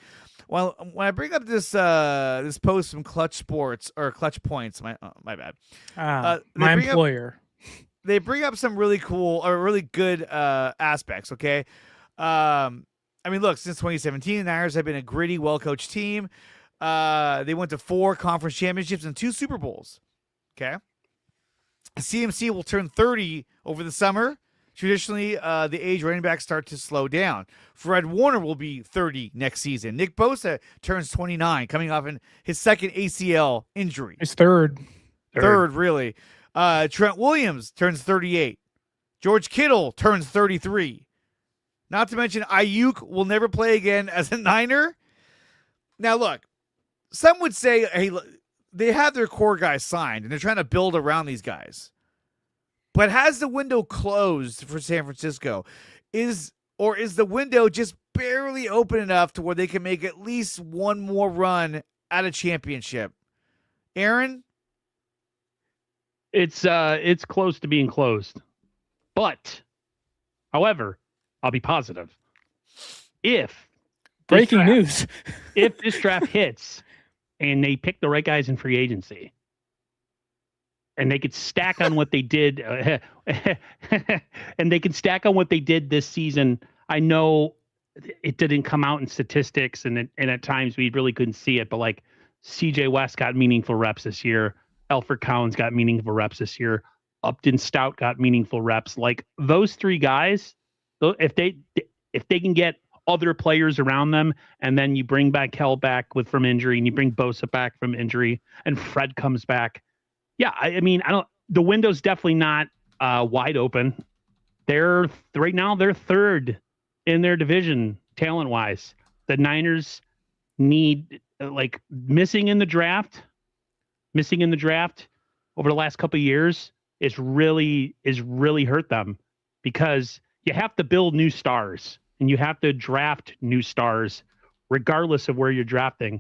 Well, when I bring up this post from Clutch Sports or Clutch Points, my bad. My employer. They bring up some really cool or really good aspects. Okay, I mean, look, since 2017, the Niners have been a gritty, well-coached team. They went to 4 conference championships and 2 Super Bowls. Okay, CMC will turn 30 over the summer. Traditionally, the age running backs start to slow down. Fred Warner will be 30 next season. Nick Bosa turns 29, coming off his second ACL injury. His third, really. Trent Williams turns 38. George Kittle turns 33. Not to mention Ayuk will never play again as a Niner. Now, look, some would say, hey, look, they have their core guys signed, and they're trying to build around these guys. But has the window closed for San Francisco? Is the window just barely open enough to where they can make at least one more run at a championship? Aaron? It's close to being closed. But, however, I'll be positive. Breaking news. If this draft hits and they pick the right guys in free agency, and they could stack on what they did, and they could stack on what they did this season. I know it didn't come out in statistics, and at times we really couldn't see it. But like C.J. West got meaningful reps this year, Alfred Collins got meaningful reps this year, Upton Stout got meaningful reps. Like those 3 guys, if they can get other players around them, and then you bring back Kell back from injury, and you bring Bosa back from injury, and Fred comes back. Yeah, I mean, the window's definitely not wide open. They're right now they're 3rd in their division talent wise. The Niners need missing in the draft over the last couple of years is really hurt them because you have to build new stars and you have to draft new stars regardless of where you're drafting.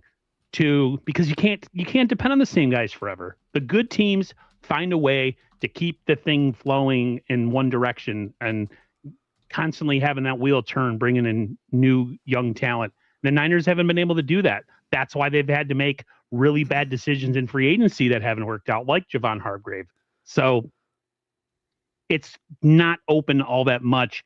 Because you can't depend on the same guys forever. The good teams find a way to keep the thing flowing in one direction and constantly having that wheel turn, bringing in new young talent. The Niners haven't been able to do that. That's why they've had to make really bad decisions in free agency that haven't worked out, like Javon Hargrave. So it's not open all that much,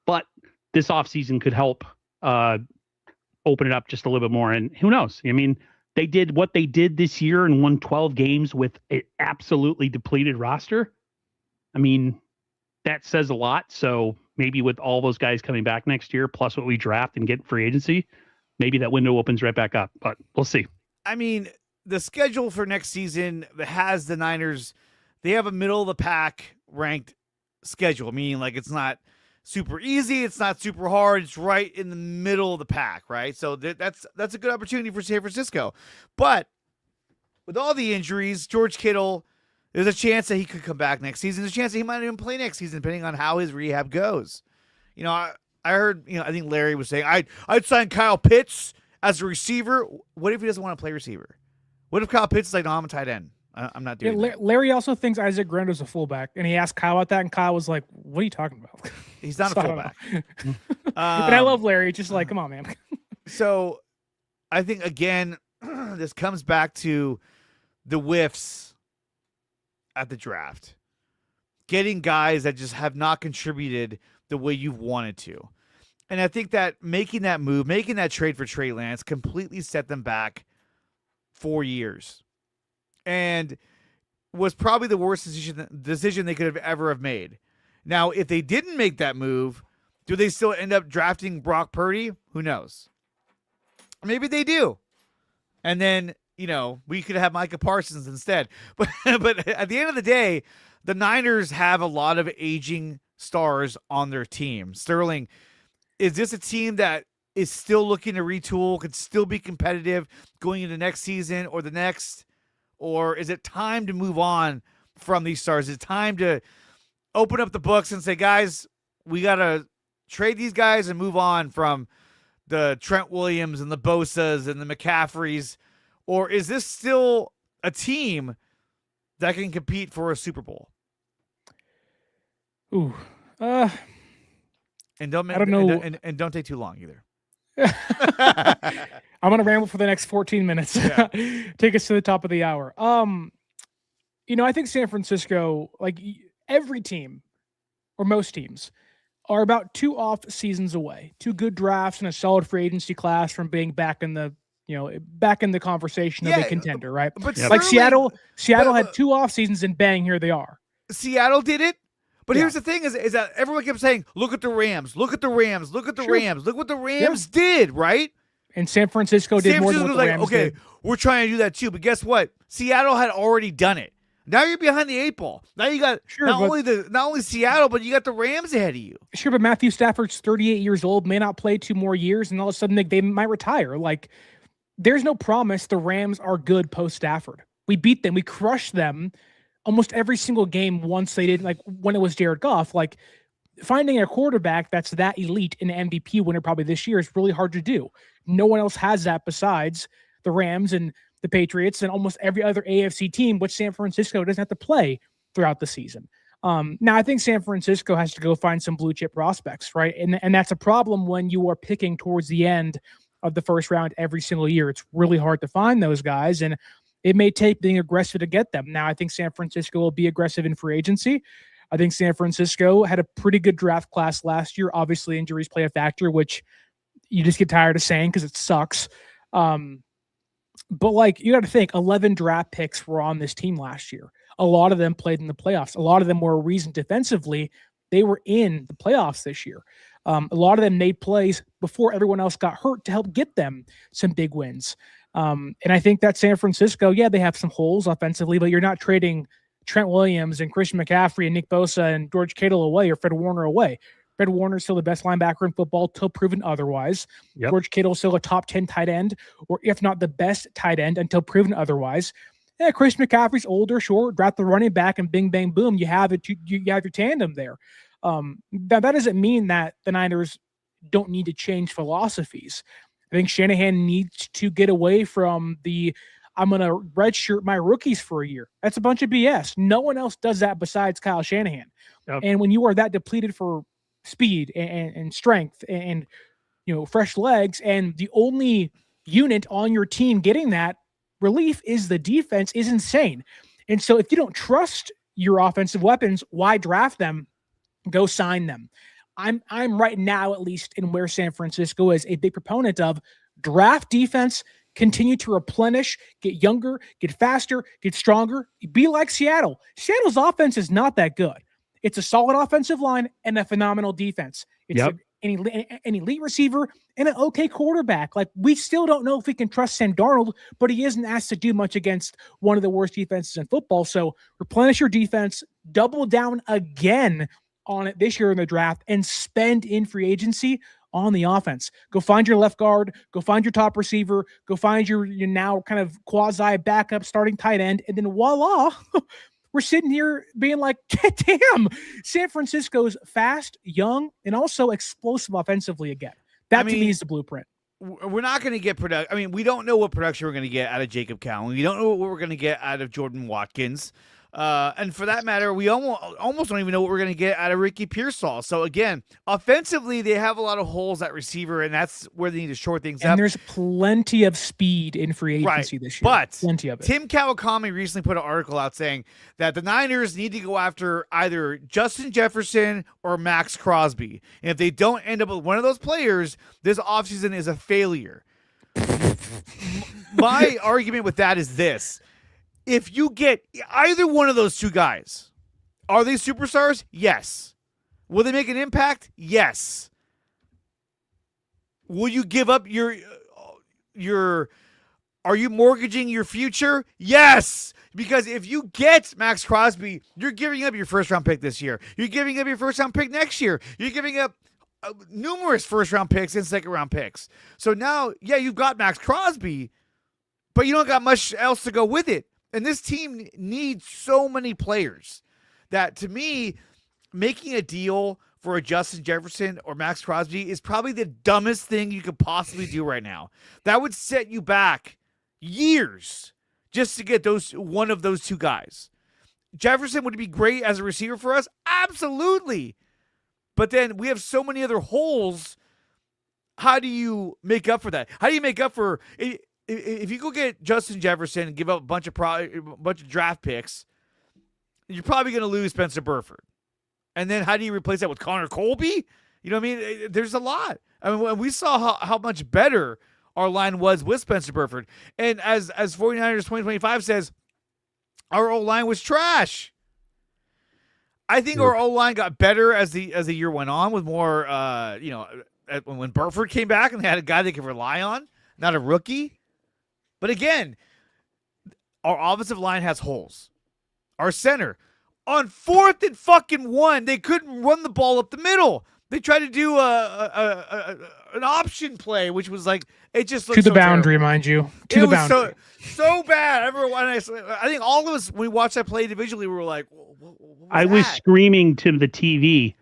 but this offseason could help open it up just a little bit more. And who knows? I mean, they did what they did this year and won 12 games with an absolutely depleted roster. I mean, that says a lot. So maybe with all those guys coming back next year, plus what we draft and get free agency, maybe that window opens right back up. But we'll see. I mean, the schedule for next season has the Niners. They have a middle of the pack ranked schedule, meaning like it's not super easy, it's not super hard, it's right in the middle of the pack, right? So that's a good opportunity for San Francisco. But with all the injuries, George Kittle, there's a chance that he could come back next season. There's a chance that he might even play next season, depending on how his rehab goes. You know, I heard, I think Larry was saying, I'd sign Kyle Pitts as a receiver. What if he doesn't want to play receiver? What if Kyle Pitts is like, no, I'm a tight end. I'm not Yeah, doing that. Larry also thinks Isaac Grando's a fullback, and he asked Kyle about that, and Kyle was like, "What are you talking about?" He's not So a I don't fullback. know. And I love Larry. Just like, come on, man. So I think, again, this comes back to the whiffs at the draft. Getting guys that just have not contributed the way you've wanted to. And I think that making that move, making that trade for Trey Lance completely set them back 4 years. And was probably the worst decision they could have ever have made. Now, if they didn't make that move, do they still end up drafting Brock Purdy? Who knows? Maybe they do. And then, we could have Micah Parsons instead. But at the end of the day, the Niners have a lot of aging stars on their team. Sterling, is this a team that is still looking to retool, could still be competitive going into next season or the next? Or is it time to move on from these stars? Is it time to open up the books and say, guys, we got to trade these guys and move on from the Trent Williams and the Bosas and the McCaffreys? Or is this still a team that can compete for a Super Bowl? Ooh. And don't I don't know. And don't take too long either. I'm gonna ramble for the next 14 minutes. Yeah. Take us to the top of the hour. I think San Francisco, like every team or most teams, are about 2 off seasons away, 2 good drafts and a solid free agency class from being back in the conversation of a contender, right? But like Seattle but- had 2 off seasons and bang, here they are. Seattle did it. But Yeah. here's the thing is that everyone kept saying, look at the Rams, look at the Rams, look at the Sure. Rams, look what the Rams did, right? And San Francisco did more than what the like, Rams okay, did. we're trying to do that too. But guess what? Seattle had already done it. Now you're behind the 8 ball. Now you got Sure, not but- only Seattle, but you got the Rams ahead of you. Sure, but Matthew Stafford's 38 years old, may not play 2 more years, and all of a sudden they might retire. Like, there's no promise the Rams are good post Stafford. We beat them. We crushed them almost every single game once they did, like when it was Jared Goff. Like, finding a quarterback that's that elite in an MVP winner probably this year is really hard to do. No one else has that besides the Rams and the Patriots and almost every other AFC team, which San Francisco doesn't have to play throughout the season. Now, I think San Francisco has to go find some blue chip prospects, right? And that's a problem when you are picking towards the end of the first round every single year. It's really hard to find those guys, and it may take being aggressive to get them. Now, I think San Francisco will be aggressive in free agency. I think San Francisco had a pretty good draft class last year. Obviously, injuries play a factor, which you just get tired of saying because it sucks. But like, you got to think 11 draft picks were on this team last year. A lot of them played in the playoffs. A lot of them were a reason defensively they were in the playoffs this year. A lot of them made plays before everyone else got hurt to help get them some big wins. And I think that San Francisco, they have some holes offensively, but you're not trading Trent Williams and Christian McCaffrey and Nick Bosa and George Kittle away or Fred Warner away. Fred Warner is still the best linebacker in football till proven otherwise. Yep. George Kittle is still a top 10 tight end, or if not the best tight end until proven otherwise. Yeah, Christian McCaffrey's older, sure. Draft the running back and bing, bang, boom. You have it. You have your tandem there. That doesn't mean that the Niners don't need to change philosophies. I think Shanahan needs to get away from I'm going to redshirt my rookies for a year. That's a bunch of BS. No one else does that besides Kyle Shanahan. Yep. And when you are that depleted for speed and strength and fresh legs, and the only unit on your team getting that relief is the defense, is insane. And so if you don't trust your offensive weapons, why draft them? Go sign them. I'm right now, at least in where San Francisco is, a big proponent of draft defense, continue to replenish, get younger, get faster, get stronger, be like Seattle. Seattle's offense is not that good. It's a solid offensive line and a phenomenal defense. It's an elite receiver and an okay quarterback. Like, we still don't know if we can trust Sam Darnold, but he isn't asked to do much against one of the worst defenses in football. So replenish your defense, double down again on it this year in the draft, and spend in free agency on the offense. Go find your left guard, go find your top receiver, go find your now kind of quasi backup starting tight end, and then voila, we're sitting here being like, damn, San Francisco's fast, young, and also explosive offensively again. That to me is the blueprint. we're not going to get production. I mean, we don't know what production we're going to get out of Jacob Cowan. We don't know what we're going to get out of Jordan Watkins. And for that matter, we almost don't even know what we're going to get out of Ricky Pearsall. So again, offensively, they have a lot of holes at receiver, and that's where they need to shore things up. And there's plenty of speed in free agency this year. But plenty of it. Tim Kawakami recently put an article out saying that the Niners need to go after either Justin Jefferson or Max Crosby. And if they don't end up with one of those players, this offseason is a failure. My argument with that is this. If you get either one of those two guys, are they superstars? Yes. Will they make an impact? Yes. Will you give up are you mortgaging your future? Yes. Because if you get Max Crosby, you're giving up your first round pick this year. You're giving up your first round pick next year. You're giving up numerous first round picks and second round picks. So now, yeah, you've got Max Crosby, but you don't got much else to go with it. And this team needs so many players that, to me, making a deal for a Justin Jefferson or Max Crosby is probably the dumbest thing you could possibly do right now. That would set you back years just to get one of those two guys. Jefferson would be great as a receiver for us? Absolutely. But then we have so many other holes. How do you make up for that? How do you make up for... If you go get Justin Jefferson and give up a bunch of draft picks, you're probably going to lose Spencer Burford. And then how do you replace that with Connor Colby? You know what I mean? There's a lot. I mean, we saw how much better our line was with Spencer Burford. And as 49ers 2025 says, our O-line was trash. I think our O-line got better as the year went on with more, when Burford came back and they had a guy they could rely on, not a rookie. But again, our offensive line has holes. Our center, on 4th and fucking 1, they couldn't run the ball up the middle. They tried to do an option play, which was like, it just looked to the so boundary, terrible. mind you. To It the was boundary. so bad. Everyone, I think all of us, when we watched that play individually, we were like, what was I was that? screaming to the TV,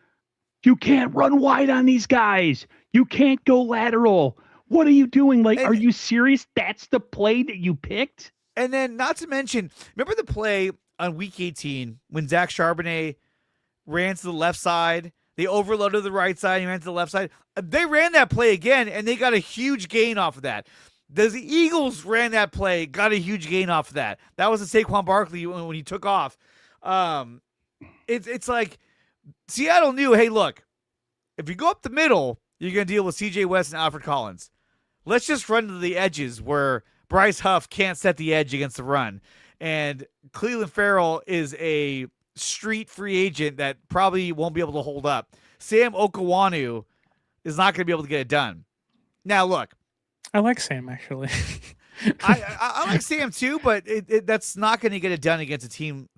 you can't run wide on these guys. You can't go lateral. What are you doing? Like, are you serious? That's the play that you picked? And then, not to mention, remember the play on Week 18 when Zach Charbonnet ran to the left side? They overloaded the right side and ran to the left side. They ran that play again, and they got a huge gain off of that. The Eagles ran that play, got a huge gain off of that. That was the Saquon Barkley when he took off. It's like Seattle knew, hey, look, if you go up the middle, you're going to deal with C.J. West and Alfred Collins. Let's just run to the edges where Bryce Huff can't set the edge against the run. And Cleveland Farrell is a street free agent that probably won't be able to hold up. Sam Okawanu is not going to be able to get it done. Now, look. I like Sam, actually. I like Sam too, but that's not going to get it done against a team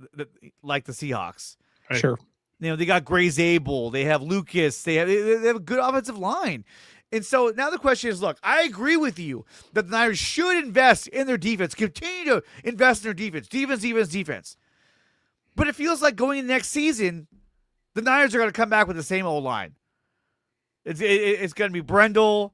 like the Seahawks. Right. Sure. You know, they got Gray Zabel. They have Lucas. They have a good offensive line. And so now the question is, look, I agree with you that the Niners should invest in their defense, continue to invest in their defense. Defense. But it feels like going into next season, the Niners are going to come back with the same old line. It's going to be Brendel,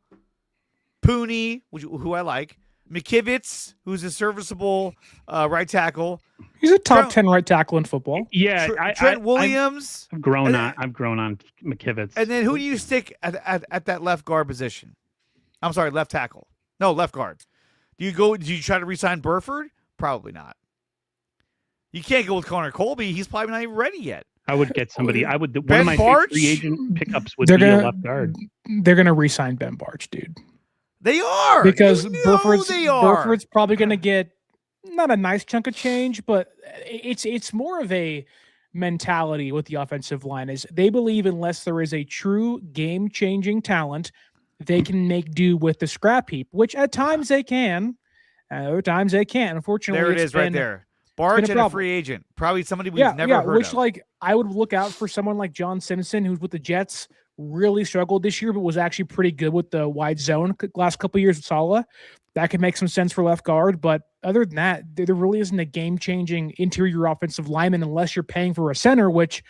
Pooney, who I like, McKivitz, who's a serviceable right tackle. He's a top 10 right tackle in football. Yeah, Trent Williams. I've grown on McKivitz. And then who do you stick at that left guard position? I'm sorry, left tackle. No, left guard. Do you try to re-sign Burford? Probably not. You can't go with Connor Colby. He's probably not even ready yet. I would get somebody. One Ben of my Bartch? free agent pickups would be a left guard. They're going to re-sign Ben Bartch, dude. They are. Because You know they are. Burford's probably going to get not a nice chunk of change, but it's more of a mentality with the offensive line is they believe unless there is a true game-changing talent, they can make do with the scrap heap, which at times they can. Other times they can't. Unfortunately, There it is right there. Bartch and a problem. free agent. Probably somebody we've never heard which of. like I would look out for someone like John Simpson, who's with the Jets, really struggled this year, but was actually pretty good with the wide zone last couple of years with Saleh. That could make some sense for left guard. But other than that, there really isn't a game-changing interior offensive lineman unless you're paying for a center, which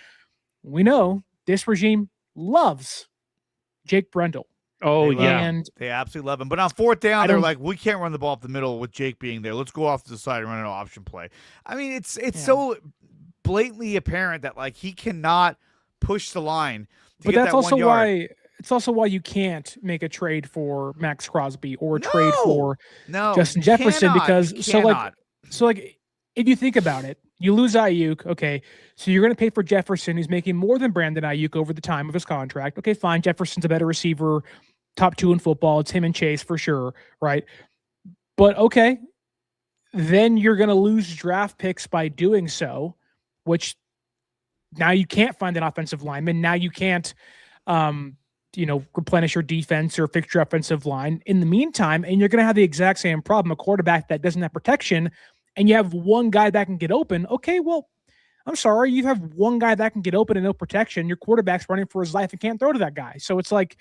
we know this regime loves Jake Brendel. Oh, They love yeah. him. And They absolutely love him. But on fourth down, I they're don't- like, we can't run the ball up the middle with Jake being there. Let's go off to the side and run an option play. I mean, it's Yeah. so blatantly apparent that like he cannot push the line to but get that's that also 1 yard. why it's also why you can't make a trade for Max Crosby or a trade No! for No, Justin you Jefferson cannot. because You so cannot. like if you think about it, you lose Ayuk, okay, so you're going to pay for Jefferson, who's making more than Brandon Ayuk over the time of his contract. Okay, fine, Jefferson's a better receiver, top 2 in football. It's him and Chase for sure, right? But okay, then you're going to lose draft picks by doing so, which now you can't find an offensive lineman. Now you can't, replenish your defense or fix your offensive line in the meantime. And you're going to have the exact same problem, a quarterback that doesn't have protection, and you have one guy that can get open. Okay, well, I'm sorry. You have one guy that can get open and no protection. Your quarterback's running for his life and can't throw to that guy. So it's like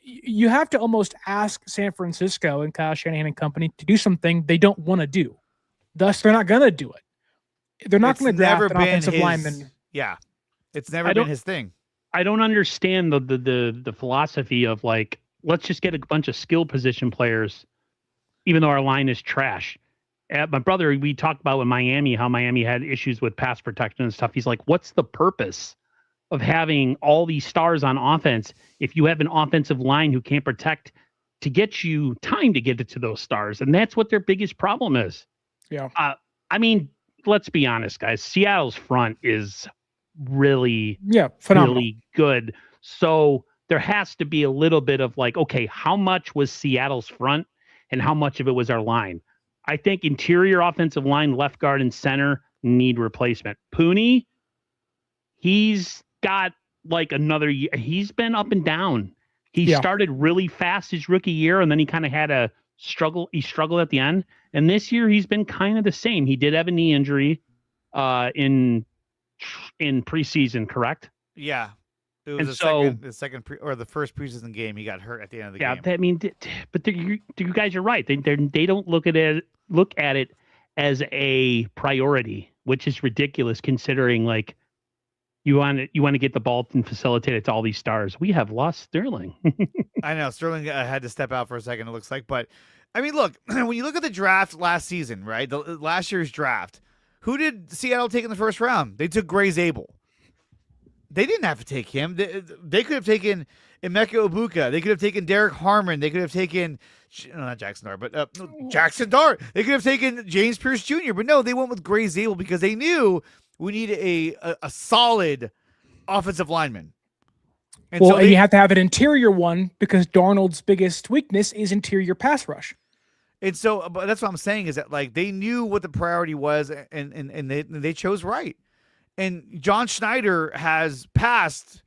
you have to almost ask San Francisco and Kyle Shanahan and company to do something they don't want to do. Thus, they're not going to do it. They're not It's going to draft never an been offensive his- lineman. Yeah, it's never I been don't- his thing. I don't understand the philosophy of like, let's just get a bunch of skill position players, even though our line is trash. My brother, we talked about in Miami, how Miami had issues with pass protection and stuff. He's like, what's the purpose of having all these stars on offense if you have an offensive line who can't protect to get you time to get it to those stars? And that's what their biggest problem is. Yeah. I mean, let's be honest, guys. Seattle's front is really Phenomenal. really good. So there has to be a little bit of like, okay, how much was Seattle's front and how much of it was our line? I think interior offensive line, left guard and center need replacement. Pooney, he's got like another year. He's been up and down. He started really fast his rookie year, and then he kind of had a struggle. He struggled at the end. And this year he's been kind of the same. He did have a knee injury in preseason, correct? Yeah. It was And the first preseason game. He got hurt at the end of the Yeah, game. I mean, but you guys are right. They don't look at it as a priority, which is ridiculous considering like you want to get the ball and facilitate it to all these stars. We have lost Sterling. I know Sterling had to step out for a second. It looks like, but I mean, look, when you look at the draft last season, right? The last year's draft, who did Seattle take in the first round? They took Gray Zabel. They didn't have to take him. They could have taken Emeka Ibuka. They could have taken Derek Harmon. They could have taken, not Jackson Dart, but Jackson Dart. They could have taken James Pierce Jr., but no, they went with Gray Zabel because they knew we needed a solid offensive lineman. And And you have to have an interior one because Darnold's biggest weakness is interior pass rush. And so, but that's what I'm saying is that like they knew what the priority was, and they chose right. And John Schneider has passed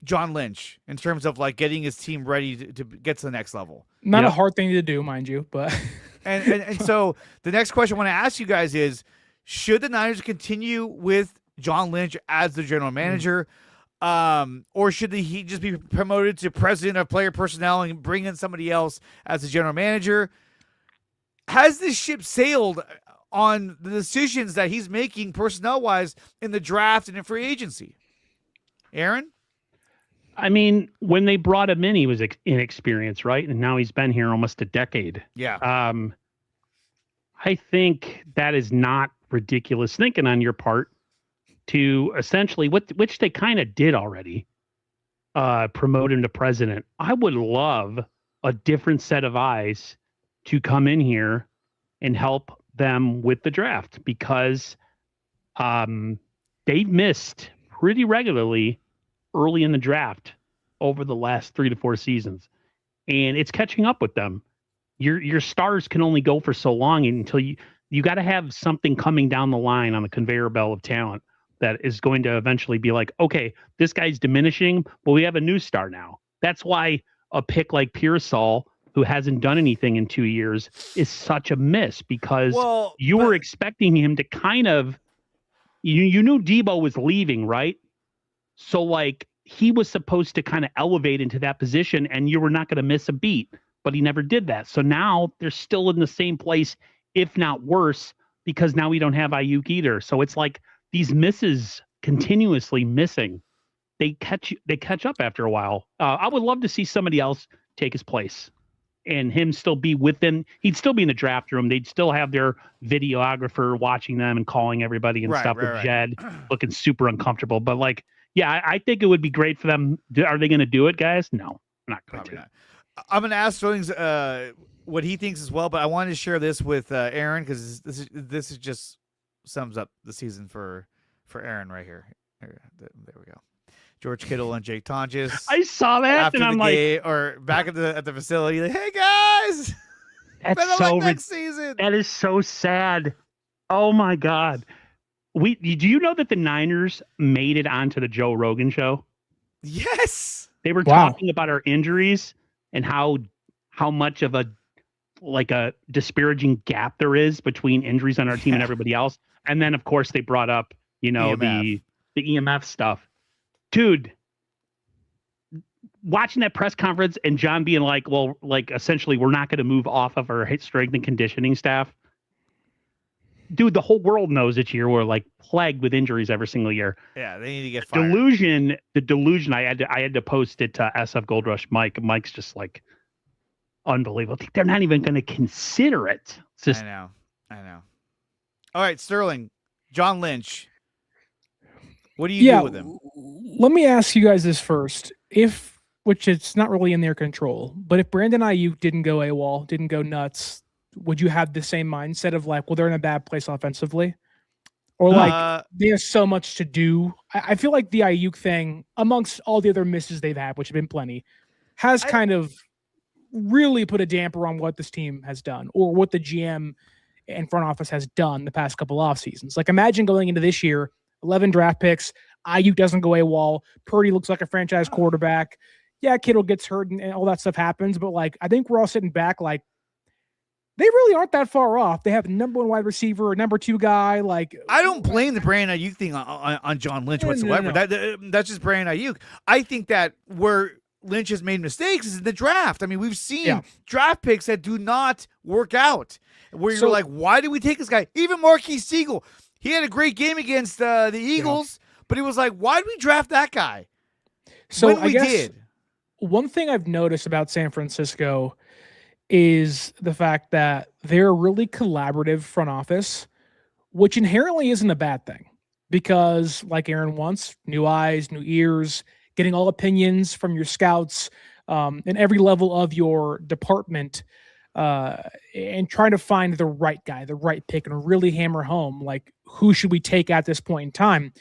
John Lynch in terms of like getting his team ready to get to the next level. Not a hard thing to do, mind you, but and so the next question I want to ask you guys is: should the Niners continue with John Lynch as the general manager, or should he just be promoted to president of player personnel and bring in somebody else as the general manager? Has this ship sailed on the decisions that he's making personnel-wise in the draft and in free agency? Aaron? I mean, when they brought him in, he was inexperienced, right? And now he's been here almost a decade. Yeah. I think that is not ridiculous thinking on your part to essentially, which they kind of did already, promote him to president. I would love a different set of eyes to come in here and help them with the draft because they've missed pretty regularly early in the draft over the last 3 to 4 seasons, and it's catching up with them. Your stars can only go for so long until you got to have something coming down the line on the conveyor belt of talent that is going to eventually be like, okay, this guy's diminishing, but we have a new star now. That's why a pick like Pearsall, who hasn't done anything in 2 years, is such a miss because you were expecting him to kind of, you knew Debo was leaving, right? So like he was supposed to kind of elevate into that position and you were not going to miss a beat, but he never did that. So now they're still in the same place, if not worse, because now we don't have Ayuk either. So it's like these misses continuously missing. they catch up after a while. I would love to see somebody else take his place and him still be within. He'd still be in the draft room. They'd still have their videographer watching them and calling everybody and stuff with Jed looking super uncomfortable. But like, yeah, I think it would be great for them. Are they going to do it, guys? No, not going to. Not. I'm going to ask Sterling's what he thinks as well, but I wanted to share this with Aaron because this is just sums up the season for Aaron right here. There we go. George Kittle and Jake Tonjes. I saw that, and I'm like, or back at the facility, like, hey guys, that's so next season. That is so sad. Oh my God. Do you know that the Niners made it onto the Joe Rogan show? Yes. They were talking about our injuries and how much of a disparaging gap there is between injuries on our team and everybody else. And then of course they brought up, EMF. the EMF stuff. Dude, watching that press conference and John being like, well, like essentially we're not going to move off of our strength and conditioning staff. Dude, the whole world knows this year we're like plagued with injuries every single year. Yeah, they need to get fired. The delusion. I had to post it to SF Gold Rush Mike. Mike's just like unbelievable. They're not even going to consider it. It's just, I know. All right, Sterling, John Lynch. What do you do with him? Let me ask you guys this first. Which it's not really in their control, but if Brandon Ayuk didn't go AWOL, didn't go nuts, would you have the same mindset of like, well, they're in a bad place offensively? Or like, they have so much to do? I feel like the Ayuk thing, amongst all the other misses they've had, which have been plenty, has kind of really put a damper on what this team has done or what the GM and front office has done the past couple off seasons. Like, imagine going into this year, 11 draft picks, Ayuk doesn't go AWOL, Purdy looks like a franchise quarterback. Yeah, Kittle gets hurt and all that stuff happens, but like, I think we're all sitting back like, they really aren't that far off. They have the number one wide receiver, number two guy. Like, I don't blame the Brandon Ayuk thing on John Lynch whatsoever. No. That's just Brandon Ayuk. I think that where Lynch has made mistakes is in the draft. I mean, we've seen draft picks that do not work out. Where you're like, why did we take this guy? Even Marquise Siegel, he had a great game against the Eagles, but it was like, why did we draft that guy? So when we did. One thing I've noticed about San Francisco is the fact that they're a really collaborative front office, which inherently isn't a bad thing because, like Aaron wants, new eyes, new ears, getting all opinions from your scouts and every level of your department and trying to find the right guy, the right pick, and really hammer home, like, who should we take at this point in time?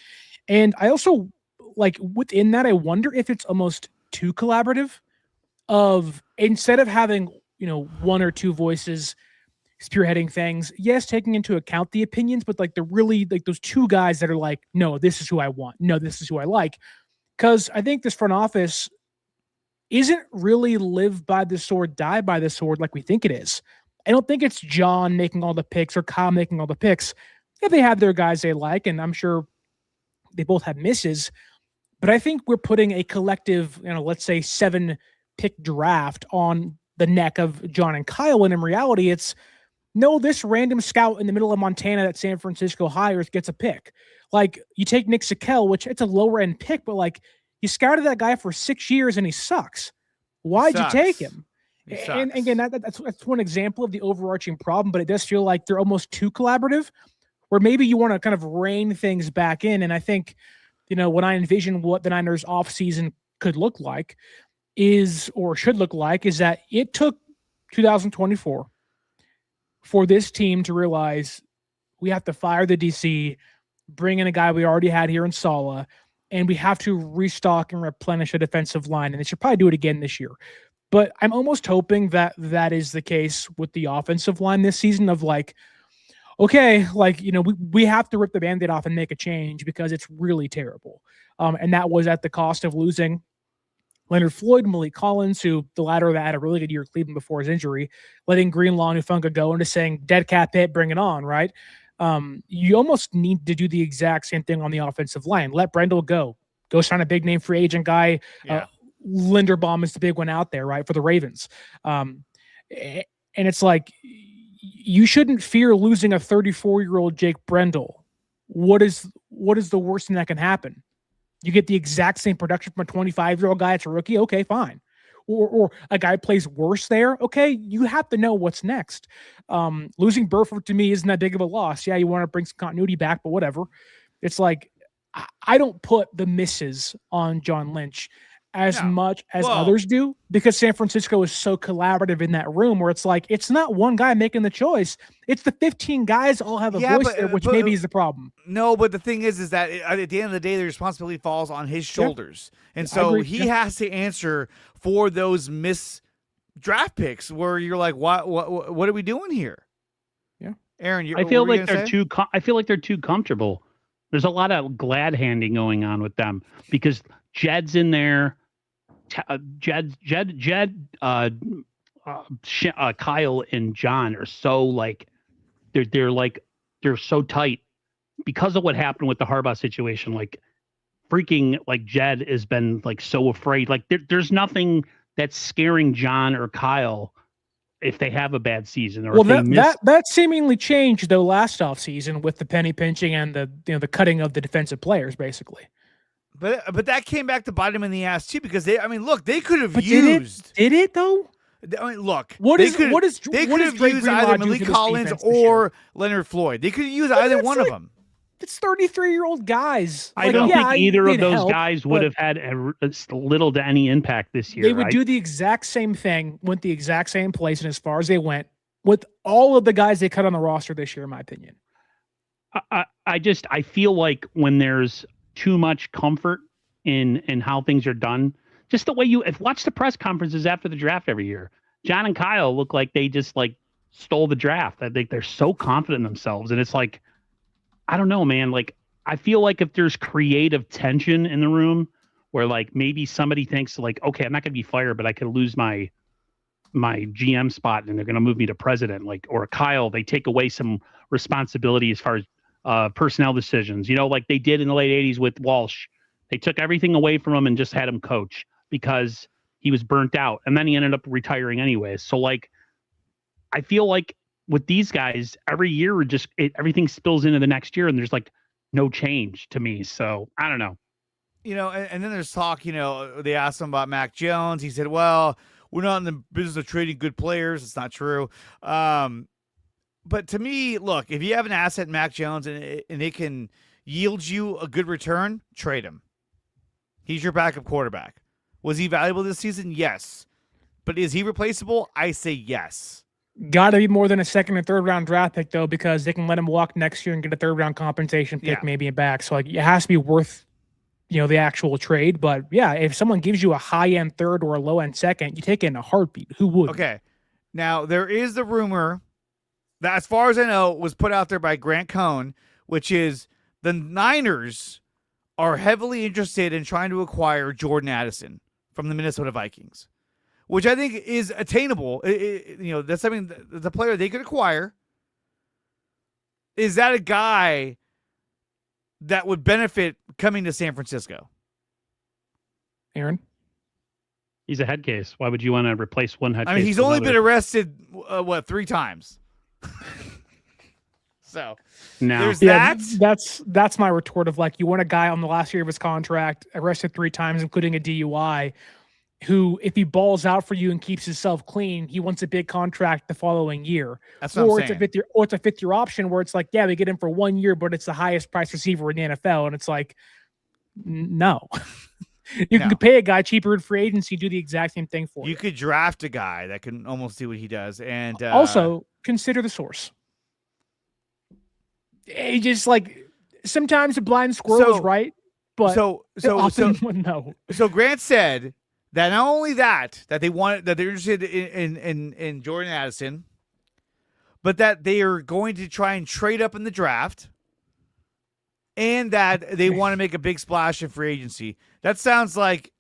And I also, like, within that, I wonder if it's almost too collaborative of instead of having, one or two voices spearheading things, yes, taking into account the opinions, but like, they're really like those two guys that are like, no, this is who I want. No, this is who I like. Because I think this front office isn't really live by the sword, die by the sword like we think it is. I don't think it's John making all the picks or Kyle making all the picks. Yeah, they have their guys they like, and I'm sure they both have misses. But I think we're putting a collective, let's say 7-pick draft on the neck of John and Kyle. And in reality, it's no, this random scout in the middle of Montana that San Francisco hires gets a pick. Like, you take Nick Sakel, which it's a lower end pick, but like, you scouted that guy for 6 years and he sucks. Why'd you take him? And again, that's one example of the overarching problem, but it does feel like they're almost too collaborative, where maybe you want to kind of rein things back in. And I think, when I envision what the Niners offseason could look like is that it took 2024 for this team to realize we have to fire the DC, bring in a guy we already had here in Saleh, and we have to restock and replenish a defensive line. And they should probably do it again this year. But I'm almost hoping that that is the case with the offensive line this season of like, okay, like, we have to rip the Band-Aid off and make a change because it's really terrible. And that was at the cost of losing Leonard Floyd, Malik Collins, who the latter that had a really good year at Cleveland before his injury, letting Greenlaw and Ufunga go into saying dead cap hit, bring it on, right? You almost need to do the exact same thing on the offensive line. Let Brendel go sign a big name free agent guy. Yeah. Linderbaum is the big one out there, right, for the Ravens. And it's like, you shouldn't fear losing a 34-year-old Jake Brendel. What is the worst thing that can happen? You get the exact same production from a 25-year-old guy that's a rookie. Okay, fine. Or a guy plays worse there. Okay, you have to know what's next. Losing Burford to me isn't that big of a loss. Yeah, you want to bring some continuity back, but whatever. It's like I don't put the misses on John Lynch as much as others do, because San Francisco is so collaborative in that room where it's like, it's not one guy making the choice. It's the 15 guys all have a voice there, which maybe is the problem. No, but the thing is that at the end of the day, the responsibility falls on his shoulders. And so he has to answer for those missed draft picks where you're like, what are we doing here? Yeah. Aaron, I feel like they're too comfortable. There's a lot of glad handing going on with them because Jed's in there. Kyle and John are so like they're so tight because of what happened with the Harbaugh situation. Like freaking like Jed has been like so afraid. Like there's nothing that's scaring John or Kyle if they have a bad season. Or that seemingly changed though last offseason with the penny pinching and the cutting of the defensive players basically. But that came back to bite him in the ass too, because they could have used. Did it though? I mean, look. They could have used either Malik Collins or Leonard Floyd. They could have used either one of them. It's 33-year-old guys. I don't think either of those guys would have had little to any impact this year. They would do the exact same thing, went the exact same place, and as far as they went, with all of the guys they cut on the roster this year, in my opinion. I feel like when there's too much comfort in how things are done, just the way watch the press conferences after the draft every year. John and Kyle look like they just like stole the draft. I think they're so confident in themselves, and it's like, I don't know, man. Like I feel like if there's creative tension in the room where like maybe somebody thinks like, okay, I'm not gonna be fired, but I could lose my GM spot and they're gonna move me to president, like, or Kyle, they take away some responsibility as far as personnel decisions, like they did in the late 80s with Walsh. They took everything away from him and just had him coach because he was burnt out. And then he ended up retiring anyways. So like, I feel like with these guys, every year everything spills into the next year and there's like no change to me. So I don't know. And then there's talk, they asked him about Mac Jones. He said, well, we're not in the business of trading good players. It's not true. But to me, look, if you have an asset, Mac Jones, and it can yield you a good return, trade him. He's your backup quarterback. Was he valuable this season? Yes. But is he replaceable? I say yes. Got to be more than a second or third round draft pick, though, because they can let him walk next year and get a third round compensation pick, maybe back. So like, it has to be worth, the actual trade. But yeah, if someone gives you a high end third or a low end second, you take it in a heartbeat. Who would? Okay. Now, there is the rumor that, as far as I know, was put out there by Grant Cohn, which is the Niners are heavily interested in trying to acquire Jordan Addison from the Minnesota Vikings, which I think is attainable. That's something, the player they could acquire. Is that a guy that would benefit coming to San Francisco? Aaron? He's a head case. Why would you want to replace one head case? I mean, he's only been arrested, 3 times? So there's that. That's my retort of like, you want a guy on the last year of his contract, arrested 3 times, including a DUI, who, if he balls out for you and keeps himself clean, he wants a big contract the following year. That's what I'm saying. It's a fifth year option where it's like, yeah, we get him for 1 year, but it's the highest price receiver in the NFL. And it's like, no. You can pay a guy cheaper in free agency, do the exact same thing for you. You could draft a guy that can almost do what he does. And also consider the source. It just like, sometimes a blind squirrel is right, but no. So Grant said that not only that they're interested in Jordan Addison, but that they are going to try and trade up in the draft, and that they want to make a big splash in free agency. That sounds like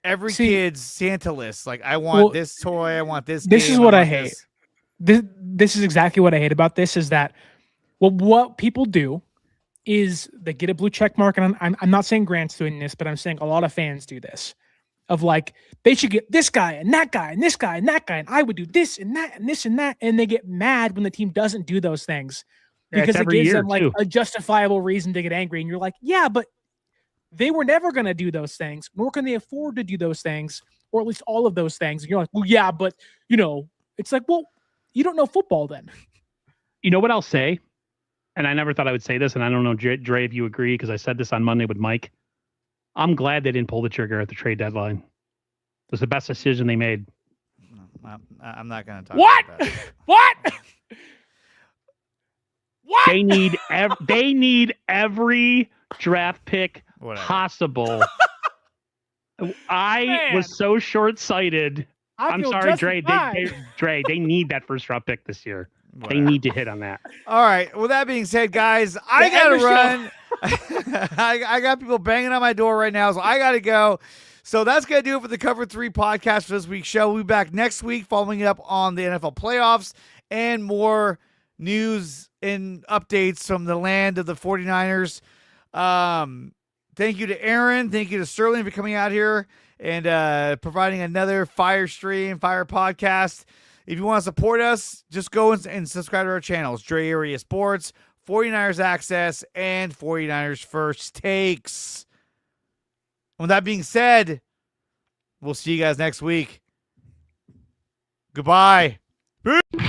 every kid's Santa list. Like, I want this toy, I want this. This is what I hate. This is exactly what I hate about this, is that what people do is they get a blue check mark, and I'm not saying Grant's doing this, but I'm saying a lot of fans do this. Of like, they should get this guy and that guy and this guy and that guy, and I would do this and that and this and that, and they get mad when the team doesn't do those things because it gives them like a justifiable reason to get angry. And you're like, yeah, but They were never going to do those things, nor can they afford to do those things, or at least all of those things. And you're like, well, yeah, but, it's like, well, you don't know football then. You know what I'll say? And I never thought I would say this, and I don't know, Dre, if you agree, because I said this on Monday with Mike. I'm glad they didn't pull the trigger at the trade deadline. It was the best decision they made. I'm not going to talk What? about that. What? What? They need every draft pick Whatever. possible. I Man. was so short-sighted. I'm feel sorry, Dre. justified. They need that first round pick this year. Whatever. They need to hit on that. All right. With that being said, guys, I got to run. I got people banging on my door right now, so I got to go. So that's going to do it for the Cover 3 podcast for this week's show. We'll be back next week following up on the NFL playoffs and more news and updates from the land of the 49ers. Thank you to Aaron. Thank you to Sterling for coming out here and providing another fire podcast. If you want to support us, just go and subscribe to our channels, Dre Area Sports, 49ers Access, and 49ers First Takes. With that being said, we'll see you guys next week. Goodbye. Peace.